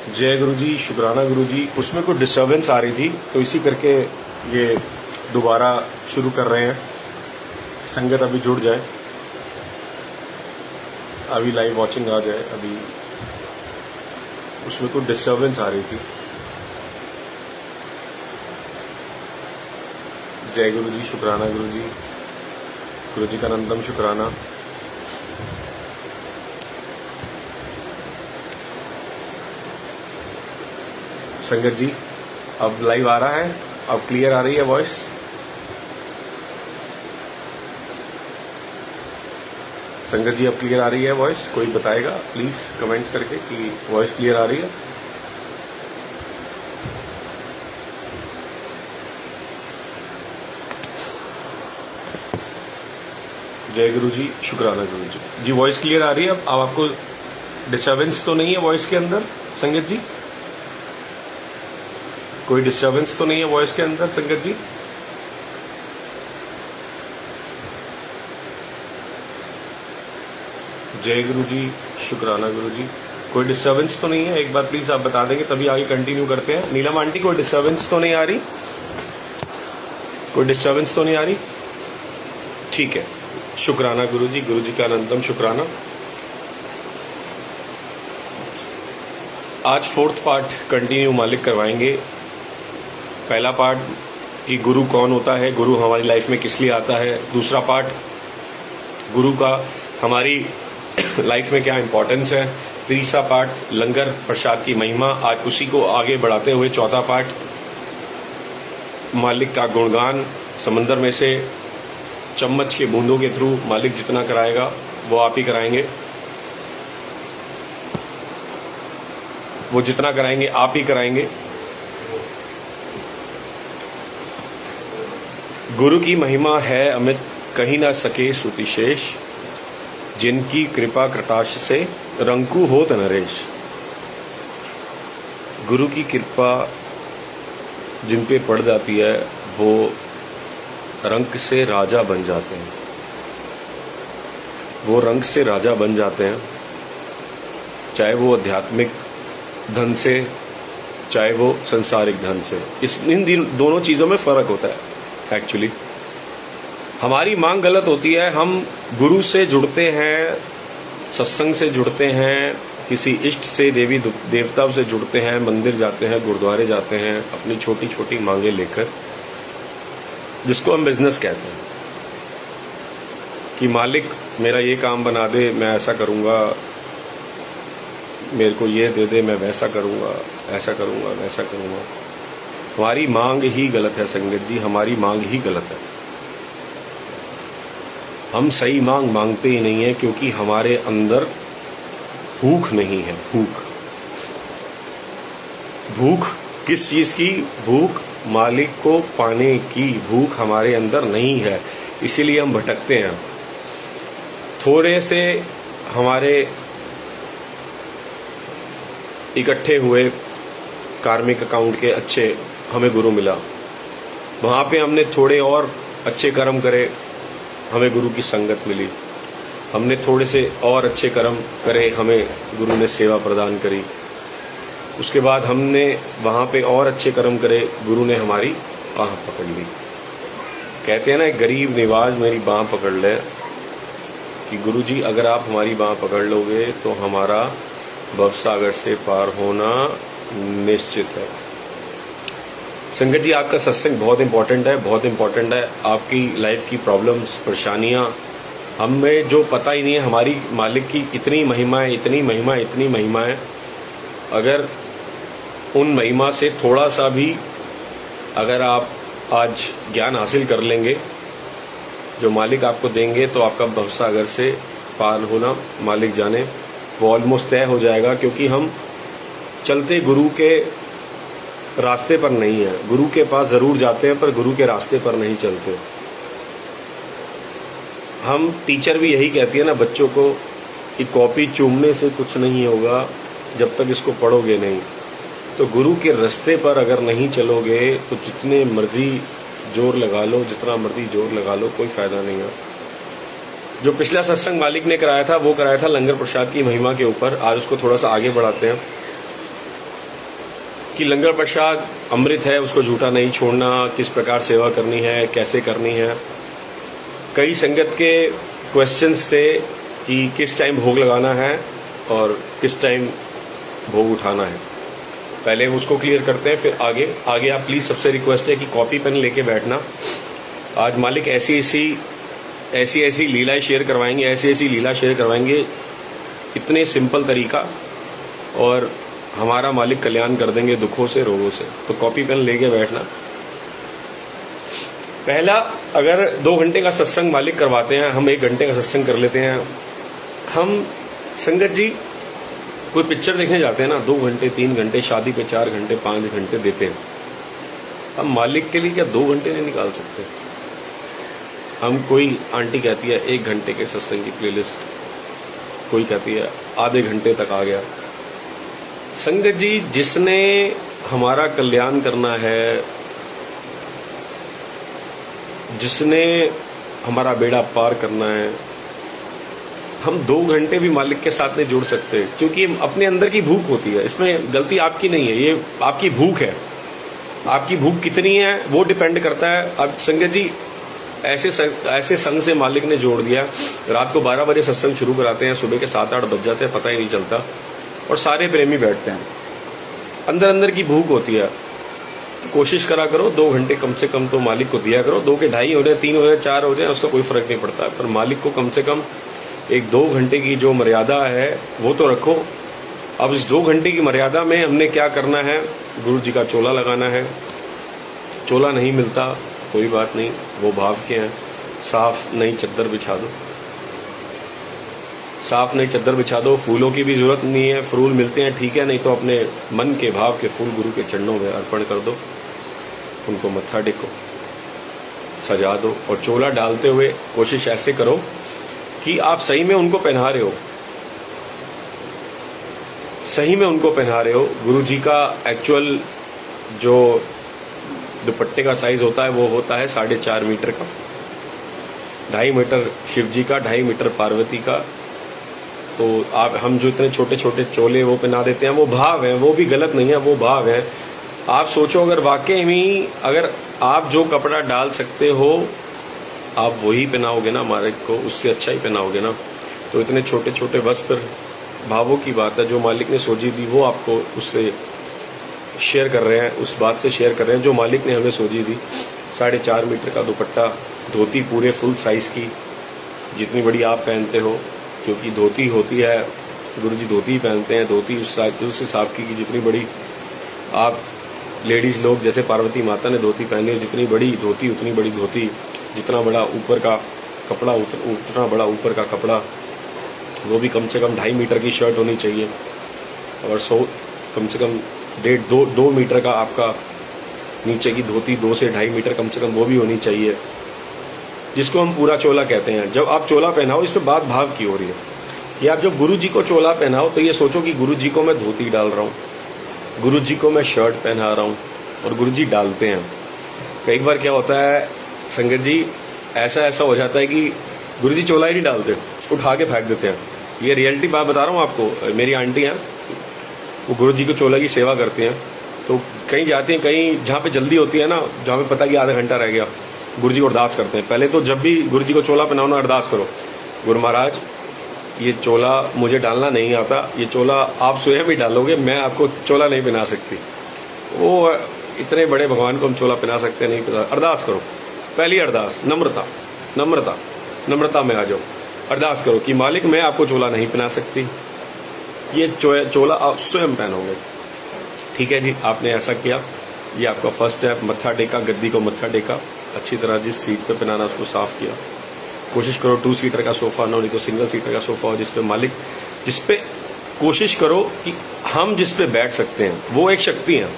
जय गुरु जी, शुक्राना गुरु जी। उसमें कुछ डिस्टरबेंस आ रही थी तो इसी करके ये दोबारा शुरू कर रहे हैं। संगत अभी जुड़ जाए, अभी लाइव वॉचिंग आ जाए। अभी उसमें कुछ डिस्टरबेंस आ रही थी। जय गुरु जी, शुक्राना गुरु जी। गुरु जी का नंदम शुक्राना। संगत जी अब लाइव आ रहा है, अब क्लियर आ रही है वॉइस। संगत जी अब क्लियर आ रही है वॉइस। कोई बताएगा प्लीज कमेंट्स करके कि वॉइस क्लियर आ रही है। जय गुरु जी, शुक्राना गुरु जी। जी वॉइस क्लियर आ रही है। अब आपको डिस्टरबेंस तो नहीं है वॉइस के अंदर संगत जी? कोई डिस्टरबेंस तो नहीं है वॉइस के अंदर संगत जी? जय गुरु जी, शुक्राना गुरु जी। कोई डिस्टरबेंस तो नहीं है? एक बार प्लीज आप बता देंगे तभी आगे कंटिन्यू करते हैं। नीलम आंटी कोई डिस्टरबेंस तो नहीं आ रही? कोई डिस्टरबेंस तो नहीं आ रही? ठीक है, शुक्राना गुरु जी का अनंतम शुक्राना। आज फोर्थ पार्ट कंटिन्यू मालिक करवाएंगे। पहला पार्ट कि गुरु कौन होता है, गुरु हमारी लाइफ में किस लिए आता है। दूसरा पार्ट गुरु का हमारी लाइफ में क्या इंपॉर्टेंस है। तीसरा पार्ट लंगर प्रसाद की महिमा। आज उसी को आगे बढ़ाते हुए चौथा पार्ट मालिक का गुणगान। समंदर में से चम्मच के बूंदों के थ्रू मालिक जितना कराएगा वो आप ही कराएंगे, वो जितना कराएंगे आप ही कराएंगे। गुरु की महिमा है अमित, कहीं ना सके श्रुतिशेष। जिनकी कृपा कटाक्ष से रंकु होत नरेश। गुरु की कृपा जिन पे पड़ जाती है वो रंक से राजा बन जाते हैं। वो रंक से राजा बन जाते हैं, चाहे वो आध्यात्मिक धन से, चाहे वो संसारिक धन से। इन दोनों चीजों में फर्क होता है एक्चुअली। हमारी मांग गलत होती है। हम गुरु से जुड़ते हैं, सत्संग से जुड़ते हैं, किसी इष्ट से, देवी देवता से जुड़ते हैं, मंदिर जाते हैं, गुरुद्वारे जाते हैं अपनी छोटी छोटी मांगे लेकर, जिसको हम बिजनेस कहते हैं कि मालिक मेरा ये काम बना दे, मैं ऐसा करूंगा, मेरे को ये दे दे, मैं वैसा करूंगा, ऐसा करूंगा, वैसा करूंगा। हमारी मांग ही गलत है संगत जी, हमारी मांग ही गलत है। हम सही मांग मांगते ही नहीं है क्योंकि हमारे अंदर भूख नहीं है। भूख किस चीज की? भूख मालिक को पाने की भूख हमारे अंदर नहीं है, इसीलिए हम भटकते हैं। थोड़े से हमारे इकट्ठे हुए कार्मिक अकाउंट के अच्छे हमें गुरु मिला, वहां पे हमने थोड़े और अच्छे कर्म करे, हमें गुरु की संगत मिली। हमने थोड़े से और अच्छे कर्म करे, हमें गुरु ने सेवा प्रदान करी। उसके बाद हमने वहां पे और अच्छे कर्म करे, गुरु ने हमारी बाह पकड़ ली। कहते हैं ना, एक गरीब निवाज मेरी बाह पकड़ ले, कि गुरु जी अगर आप हमारी बाह पकड़ लोगे तो हमारा भवसागर से पार होना निश्चित है। संगत जी आपका सत्संग बहुत इंपॉर्टेंट है, बहुत इंपॉर्टेंट है। आपकी लाइफ की प्रॉब्लम्स, परेशानियां, हमें जो पता ही नहीं है हमारी मालिक की इतनी महिमा है, इतनी महिमा, इतनी महिमा है। अगर उन महिमा से थोड़ा सा भी अगर आप आज ज्ञान हासिल कर लेंगे जो मालिक आपको देंगे, तो आपका भवसागर से पार होना मालिक जाने वो ऑलमोस्ट तय हो जाएगा। क्योंकि हम चलते गुरु के रास्ते पर नहीं है। गुरु के पास जरूर जाते हैं पर गुरु के रास्ते पर नहीं चलते। हम टीचर भी यही कहती है ना बच्चों को कि कॉपी चूमने से कुछ नहीं होगा जब तक इसको पढ़ोगे नहीं। तो गुरु के रास्ते पर अगर नहीं चलोगे तो जितने मर्जी जोर लगा लो, जितना मर्जी जोर लगा लो, कोई फायदा नहीं है। जो पिछला सत्संग मालिक ने कराया था वो कराया था लंगर प्रसाद की महिमा के ऊपर। आज उसको थोड़ा सा आगे बढ़ाते हैं। कि लंगर प्रसाद अमृत है, उसको झूठा नहीं छोड़ना, किस प्रकार सेवा करनी है, कैसे करनी है। कई संगत के क्वेश्चंस थे कि किस टाइम भोग लगाना है और किस टाइम भोग उठाना है। पहले उसको क्लियर करते हैं, फिर आगे आप प्लीज़, सबसे रिक्वेस्ट है कि कॉपी पेन लेके बैठना। आज मालिक ऐसी लीलाएं शेयर करवाएंगे, ऐसी लीला शेयर करवाएंगे, इतने सिंपल तरीका, और हमारा मालिक कल्याण कर देंगे दुखों से, रोगों से। तो कॉपी पेन लेके बैठना। पहला, अगर 2 घंटे का सत्संग मालिक करवाते हैं, हम 1 घंटे का सत्संग कर लेते हैं। हम संगत जी कोई पिक्चर देखने जाते हैं ना, 2 घंटे 3 घंटे, शादी पे 4 घंटे 5 घंटे देते हैं। हम मालिक के लिए क्या 2 घंटे नहीं निकाल सकते? हम, कोई आंटी कहती है 1 घंटे के सत्संग की प्लेलिस्ट, कोई कहती है आधे घंटे तक आ गया। संगत जी, जिसने हमारा कल्याण करना है, जिसने हमारा बेड़ा पार करना है, हम 2 घंटे भी मालिक के साथ नहीं जुड़ सकते, क्योंकि अपने अंदर की भूख होती है। इसमें गलती आपकी नहीं है, ये आपकी भूख है। आपकी भूख कितनी है वो डिपेंड करता है। अब संगत जी, ऐसे संग से मालिक ने जोड़ दिया, रात को 12 बजे सत्संग शुरू कराते हैं, सुबह के 7-8 बज जाते हैं, पता ही नहीं चलता, और सारे प्रेमी बैठते हैं। अंदर अंदर की भूख होती है। तो कोशिश करा करो 2 घंटे कम से कम तो मालिक को दिया करो। 2 के 2.5 हो जाए, 3 हो जाए, 4 हो जाए, उसका कोई फर्क नहीं पड़ता, पर मालिक को कम से कम एक 2 घंटे की जो मर्यादा है वो तो रखो। अब इस 2 घंटे की मर्यादा में हमने क्या करना है? गुरु जी का चोला लगाना है। चोला नहीं मिलता, कोई बात नहीं, वो भाव के हैं। साफ नई चद्दर बिछा दो, साफ नई चद्दर बिछा दो। फूलों की भी जरूरत नहीं है, फूल मिलते हैं ठीक है, नहीं तो अपने मन के भाव के फूल गुरु के चरणों में अर्पण कर दो, उनको मत्था टेको, सजा दो। और चोला डालते हुए कोशिश ऐसे करो कि आप सही में उनको पहना रहे हो, सही में उनको पहना रहे हो। गुरु जी का एक्चुअल जो दुपट्टे का साइज होता है वो होता है 4.5 मीटर का, 2.5 मीटर शिव जी का, 2.5 मीटर पार्वती का। तो हम जो इतने छोटे छोटे चोले वो पहना देते हैं, वो भाव है, वो भी गलत नहीं है, वो भाव है। आप सोचो, अगर वाकई में अगर आप जो कपड़ा डाल सकते हो आप वही पहनाओगे ना मालिक को, उससे अच्छा ही पहनाओगे ना। तो इतने छोटे छोटे वस्त्र, भावों की बात है, जो मालिक ने सोची दी वो आपको उससे शेयर कर रहे हैं, उस बात से शेयर कर रहे हैं जो मालिक ने हमें सोची दी। 4.5 मीटर का दुपट्टा, धोती पूरे फुल साइज की, जितनी बड़ी आप पहनते हो, क्योंकि धोती होती है, गुरु जी धोती ही पहनते हैं, धोती उस हिसाब की जितनी बड़ी आप लेडीज लोग, जैसे पार्वती माता ने धोती पहनी है, जितनी बड़ी धोती उतनी बड़ी धोती, जितना बड़ा ऊपर का कपड़ा उतना बड़ा ऊपर का कपड़ा, वो भी कम से कम 2.5 मीटर की शर्ट होनी चाहिए, और कम से कम 1.5-2 मीटर का आपका नीचे की धोती, 2 से 2.5 मीटर कम से कम वो भी होनी चाहिए, जिसको हम पूरा चोला कहते हैं। जब आप चोला पहनाओ, इस पर बात भाव की हो रही है कि आप जब गुरु जी को चोला पहनाओ तो ये सोचो कि गुरु जी को मैं धोती डाल रहा हूँ, गुरु जी को मैं शर्ट पहना रहा हूँ, और गुरु जी डालते हैं। कई बार क्या होता है संगत जी, ऐसा हो जाता है कि गुरु जी चोला ही नहीं डालते, उठा के फेंक देते हैं। ये रियलिटी बात बता रहा हूँ आपको। मेरी आंटी हैं, वो गुरु जी को चोला की सेवा करती हैं, तो कहीं जाते हैं, कहीं जहाँ पे जल्दी होती है ना, जहाँ पे पता कि आधा घंटा रह गया, गुरु जी को अरदास करते हैं। पहले तो जब भी गुरु जी को चोला पहनाओ ना, अरदास करो, गुरु महाराज ये चोला मुझे डालना नहीं आता, ये चोला आप स्वयं भी डालोगे, मैं आपको चोला नहीं पहना सकती। वो इतने बड़े भगवान को हम चोला पहना सकते नहीं पता। अरदास करो, पहली अरदास नम्रता में आ जाओ, अरदास करो कि मालिक मैं आपको चोला नहीं पहना सकती, ये चोला आप स्वयं पहनोगे। ठीक है जी, आपने ऐसा किया, ये आपका फर्स्ट स्टेप। मत्था टेका, गद्दी को मत्था टेका, अच्छी तरह जिस सीट पे पहनाना उसको साफ किया। कोशिश करो 2 सीटर का सोफा ना हो, नहीं तो सिंगल सीटर का सोफा हो, जिसपे मालिक, जिसपे कोशिश करो कि हम जिस पे बैठ सकते हैं, वो एक शक्ति है,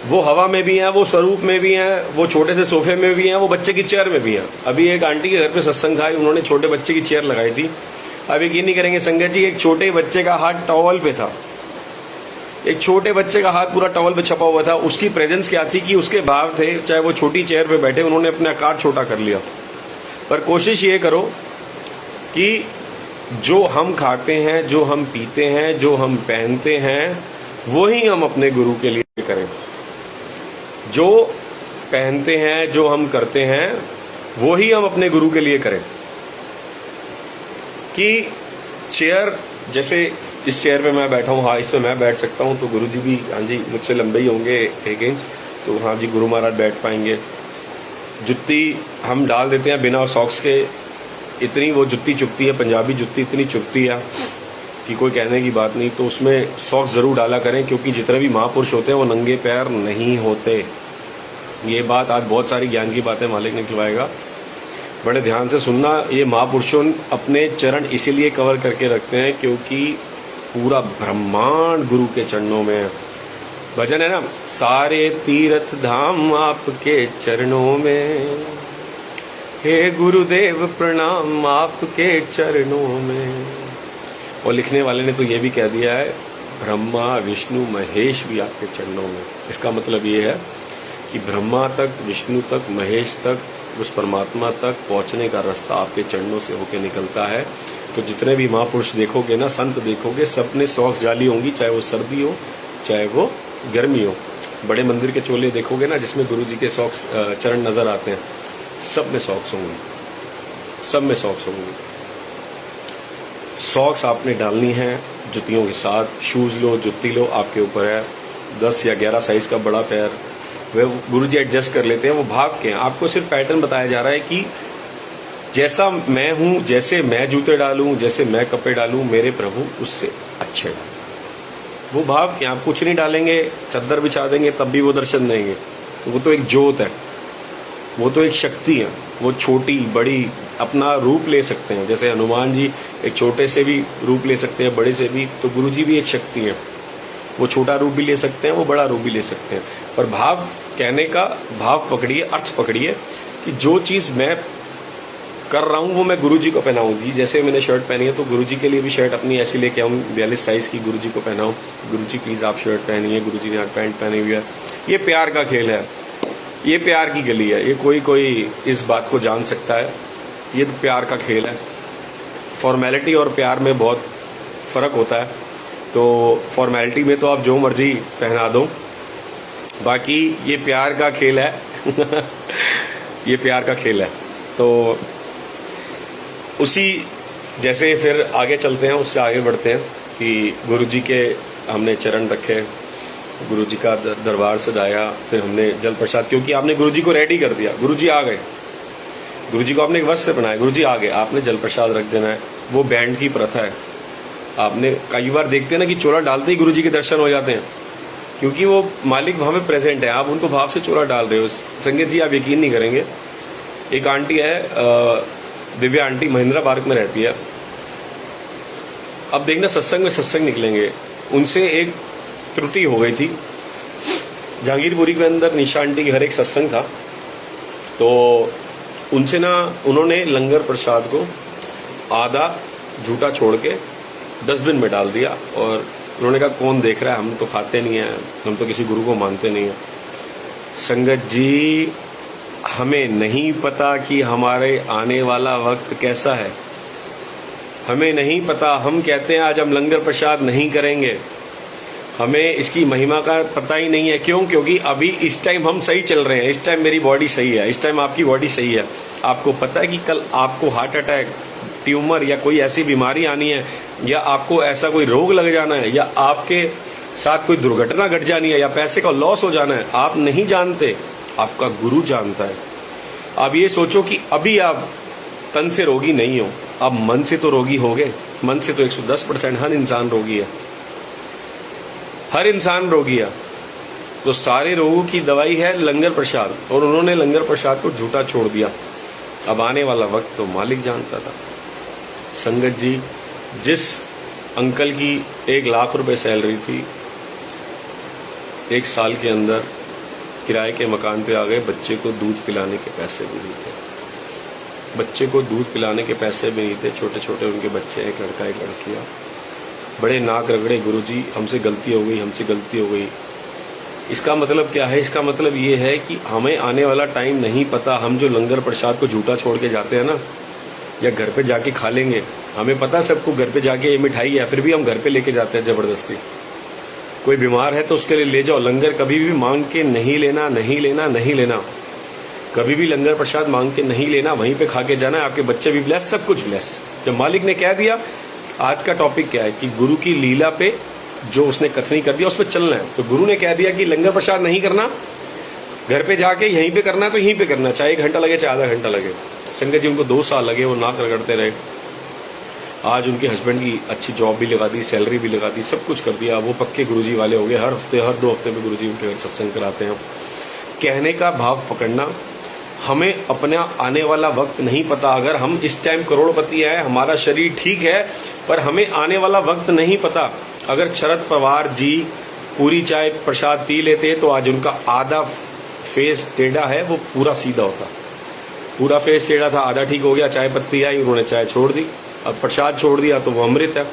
वो हवा में भी है, वो स्वरूप में भी है, वो छोटे से सोफे में भी है, वो बच्चे की चेयर में भी है। अभी एक आंटी के घर पे सत्संग था, उन्होंने छोटे बच्चे की चेयर लगाई थी। अब यकीन नहीं करेंगे संगत जी, एक छोटे बच्चे का हाथ टॉवल पे था, एक छोटे बच्चे का हाथ पूरा टॉवल पे छपा हुआ था। उसकी प्रेजेंस क्या थी कि उसके भाव थे, चाहे वो छोटी चेयर पे बैठे, उन्होंने अपना आकार छोटा कर लिया। पर कोशिश ये करो कि जो हम खाते हैं, जो हम पीते हैं, जो हम पहनते हैं, वो ही हम अपने गुरु के लिए करें। जो पहनते हैं, जो हम करते हैं, वो ही हम अपने गुरु के लिए करें। कि चेयर, जैसे इस चेयर पे मैं बैठा हूँ, हाँ इस पे मैं बैठ सकता हूँ, तो गुरु जी भी, हाँ जी मुझसे लंबे ही होंगे 1 इंच, तो हाँ जी गुरु महाराज बैठ पाएंगे। जुत्ती हम डाल देते हैं बिना सॉक्स के, इतनी वो जुत्ती चुभती है, पंजाबी जुत्ती इतनी चुभती है कि कोई कहने की बात नहीं। तो उसमें सॉक्स ज़रूर डाला करें, क्योंकि जितने भी महापुरुष होते हैं वो नंगे पैर नहीं होते। ये बात आज बहुत सारी ज्ञान की बातें मालिक ने खिलवाएगा, बड़े ध्यान से सुनना। ये महापुरुषों अपने चरण इसीलिए कवर करके रखते हैं क्योंकि पूरा ब्रह्मांड गुरु के चरणों में है। भजन है ना, सारे तीर्थ धाम आपके चरणों में, हे गुरुदेव प्रणाम आपके चरणों में। और लिखने वाले ने तो ये भी कह दिया है, ब्रह्मा विष्णु महेश भी आपके चरणों में। इसका मतलब ये है कि ब्रह्मा तक, विष्णु तक, महेश तक, उस परमात्मा तक पहुंचने का रास्ता आपके चरणों से होके निकलता है। तो जितने भी महापुरुष देखोगे ना, संत देखोगे, सब ने सॉक्स डाली होंगी, चाहे वो सर्दी हो चाहे वो गर्मी हो। बड़े मंदिर के चोले देखोगे ना, जिसमें गुरु जी के सॉक्स चरण नजर आते हैं, सब में सॉक्स होंगे, सब में सॉक्स होंगे। सॉक्स आपने डालनी है जुतियों के साथ। शूज लो, जुत्ती लो, आपके ऊपर है। 10 या 11 साइज का बड़ा पैर वह गुरु जी एडजस्ट कर लेते हैं, वो भाव के हैं। आपको सिर्फ पैटर्न बताया जा रहा है कि जैसा मैं हूं, जैसे मैं जूते डालूं, जैसे मैं कपड़े डालूं, मेरे प्रभु उससे अच्छे डालें। वो भाव के, आप कुछ नहीं डालेंगे, चद्दर बिछा देंगे तब भी वो दर्शन देंगे। तो वो तो एक ज्योत है, वो तो एक शक्ति है। वो छोटी बड़ी अपना रूप ले सकते हैं। जैसे हनुमान जी एक छोटे से भी रूप ले सकते हैं, बड़े से भी, तो गुरु जी भी एक शक्ति है। वो छोटा रूप भी ले सकते हैं, वो बड़ा रूप भी ले सकते हैं। पर भाव कहने का भाव पकड़िए, अर्थ पकड़िए कि जो चीज मैं कर रहा हूं वो मैं गुरु जी को पहनाऊं। जी जैसे मैंने शर्ट पहनी है तो गुरु जी के लिए भी शर्ट अपनी ऐसी लेके आऊं 42 साइज की, गुरु जी को पहनाऊं। गुरु जी प्लीज आप शर्ट पहनिए, गुरु जी ने आज पैंट पहनी हुई है। ये प्यार का खेल है, ये प्यार की गली है। ये कोई इस बात को जान सकता है, ये तो प्यार का खेल है। फॉर्मेलिटी और प्यार में बहुत फर्क होता है। तो फॉर्मेलिटी में तो आप जो मर्जी पहना दो, बाकी ये प्यार का खेल है ये प्यार का खेल है। तो उसी जैसे फिर आगे चलते हैं, उससे आगे बढ़ते हैं कि गुरु जी के हमने चरण रखे, गुरु जी का दरबार सजाया, फिर हमने जल प्रसाद, क्योंकि आपने गुरु जी को रेडी कर दिया। गुरु जी आ गए, गुरु जी को आपने एक वस्त्र बनाया, गुरु जी आ गए, आपने जल प्रसाद रख देना है। वो बैंड की प्रथा है। आपने कई बार देखते हैं ना कि चोला डालते ही गुरु जी के दर्शन हो जाते हैं, क्योंकि वो मालिक वहां पे प्रेजेंट है। आप उनको भाव से चोला डाल रहे हो। संगत जी आप यकीन नहीं करेंगे, एक आंटी है, दिव्या आंटी, महिंद्रा पार्क में रहती है। अब देखना सत्संग में सत्संग निकलेंगे, उनसे एक त्रुटि हो गई थी। जहांगीरपुरी के अंदर निशा आंटी के घर एक सत्संग था, तो उनसे ना उन्होंने लंगर प्रसाद को आधा झूठा छोड़ के डस्टबिन में डाल दिया। और उन्होंने कहा कौन देख रहा है, हम तो खाते नहीं है, हम तो किसी गुरु को मानते नहीं है। संगत जी हमें नहीं पता कि हमारे आने वाला वक्त कैसा है, हमें नहीं पता। हम कहते हैं आज हम लंगर प्रसाद नहीं करेंगे, हमें इसकी महिमा का पता ही नहीं है। क्यों? क्योंकि अभी इस टाइम हम सही चल रहे हैं, इस टाइम मेरी बॉडी सही है, इस टाइम आपकी बॉडी सही है। आपको पता है कि कल आपको हार्ट अटैक, ट्यूमर या कोई ऐसी बीमारी आनी है, या आपको ऐसा कोई रोग लग जाना है, या आपके साथ कोई दुर्घटना घट जानी है, या पैसे का लॉस हो जाना है। आप नहीं जानते, आपका गुरु जानता है। आप ये सोचो कि अभी आप तन से रोगी नहीं हो, आप मन से तो रोगी हो गए। मन से तो 110% हर इंसान रोगी है, हर इंसान रोगी है। तो सारे रोगों की दवाई है लंगर प्रसाद, और उन्होंने लंगर प्रसाद को झूठा छोड़ दिया। अब आने वाला वक्त तो मालिक जानता था। संगत जी, जिस अंकल की 1 लाख रुपए सैलरी थी, 1 साल के अंदर किराए के मकान पे आ गए। बच्चे को दूध पिलाने के पैसे भी नहीं थे, बच्चे को दूध पिलाने के पैसे भी नहीं थे। छोटे छोटे उनके बच्चे, एक लड़का एक लड़कियां, बड़े नाक रगड़े, गुरुजी हमसे गलती हो गई, हमसे गलती हो गई। इसका मतलब क्या है? इसका मतलब ये है कि हमें आने वाला टाइम नहीं पता। हम जो लंगर प्रसाद को झूठा छोड़ के जाते हैं ना, या घर पे जाके खा लेंगे, हमें पता सबको घर पे जाके ये मिठाई है, फिर भी हम घर पे लेके जाते हैं जबरदस्ती। कोई बीमार है तो उसके लिए ले जाओ। लंगर कभी भी मांग के नहीं लेना, नहीं लेना, नहीं लेना। कभी भी लंगर प्रसाद मांग के नहीं लेना, वहीं पे खा के जाना है। आपके बच्चे भी ब्लेस, सब कुछ ब्लेस। जब मालिक ने कह दिया, आज का टॉपिक क्या है कि गुरु की लीला पे जो उसने कथनी कर दिया उस पर चलना है। तो गुरु ने कह दिया कि लंगर प्रसाद नहीं करना, घर पे जाके यहीं पे करना है तो यहीं पे करना, चाहे 1 घंटा लगे चाहे आधा घंटा लगे। संगत जी उनको 2 साल लगे, वो नाक रगड़ते रहे। आज उनके हस्बैंड की अच्छी जॉब भी लगा दी, सैलरी भी लगा दी, सब कुछ कर दिया। वो पक्के गुरुजी वाले हो गए। हर हफ्ते, हर 2 हफ्ते में गुरुजी उनके घर सत्संग कराते हैं। कहने का भाव पकड़ना, हमें अपना आने वाला वक्त नहीं पता। अगर हम इस टाइम करोड़पति हैं, हमारा शरीर ठीक है, पर हमें आने वाला वक्त नहीं पता। अगर शरद पवार जी पूरी चाय प्रसाद पी लेते तो आज उनका आधा फेस टेढ़ा है, वो पूरा सीधा होता। पूरा फेस टेढ़ा था, आधा ठीक हो गया। चाय पत्ती आई, उन्होंने चाय छोड़ दी। अब प्रसाद छोड़ दिया तो वो अमृत है।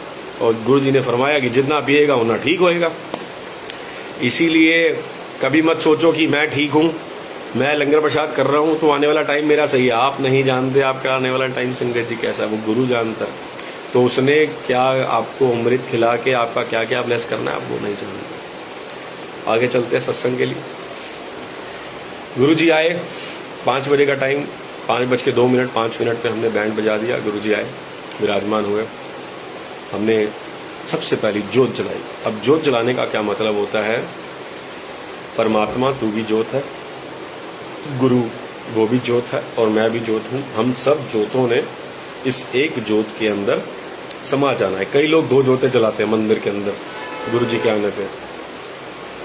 और गुरु जी ने फरमाया कि जितना पिएगा उतना ठीक होएगा। इसीलिए कभी मत सोचो कि मैं ठीक हूं, मैं लंगर प्रसाद कर रहा हूं तो आने वाला टाइम मेरा सही है। आप नहीं जानते आपका आने वाला टाइम संगत जी कैसा है, वो गुरु जानता है। तो उसने क्या आपको अमृत खिला के आपका क्या क्या ब्लेस करना है, आप वो नहीं जानते। आगे चलते हैं सत्संग के लिए। गुरु जी आए, 5 बजे का टाइम, 5:02 5 मिनट पे हमने बैंड बजा दिया। गुरु जी आए, विराजमान हुए। हमने सबसे पहली जोत जलाई। अब जोत जलाने का क्या मतलब होता है, परमात्मा तू भी जोत है, गुरु वो भी जोत है और मैं भी जोत हूं। हम सब जोतों ने इस एक जोत के अंदर समा जाना है। कई लोग 2 जोतें जलाते हैं मंदिर के अंदर गुरु जी के आने पे।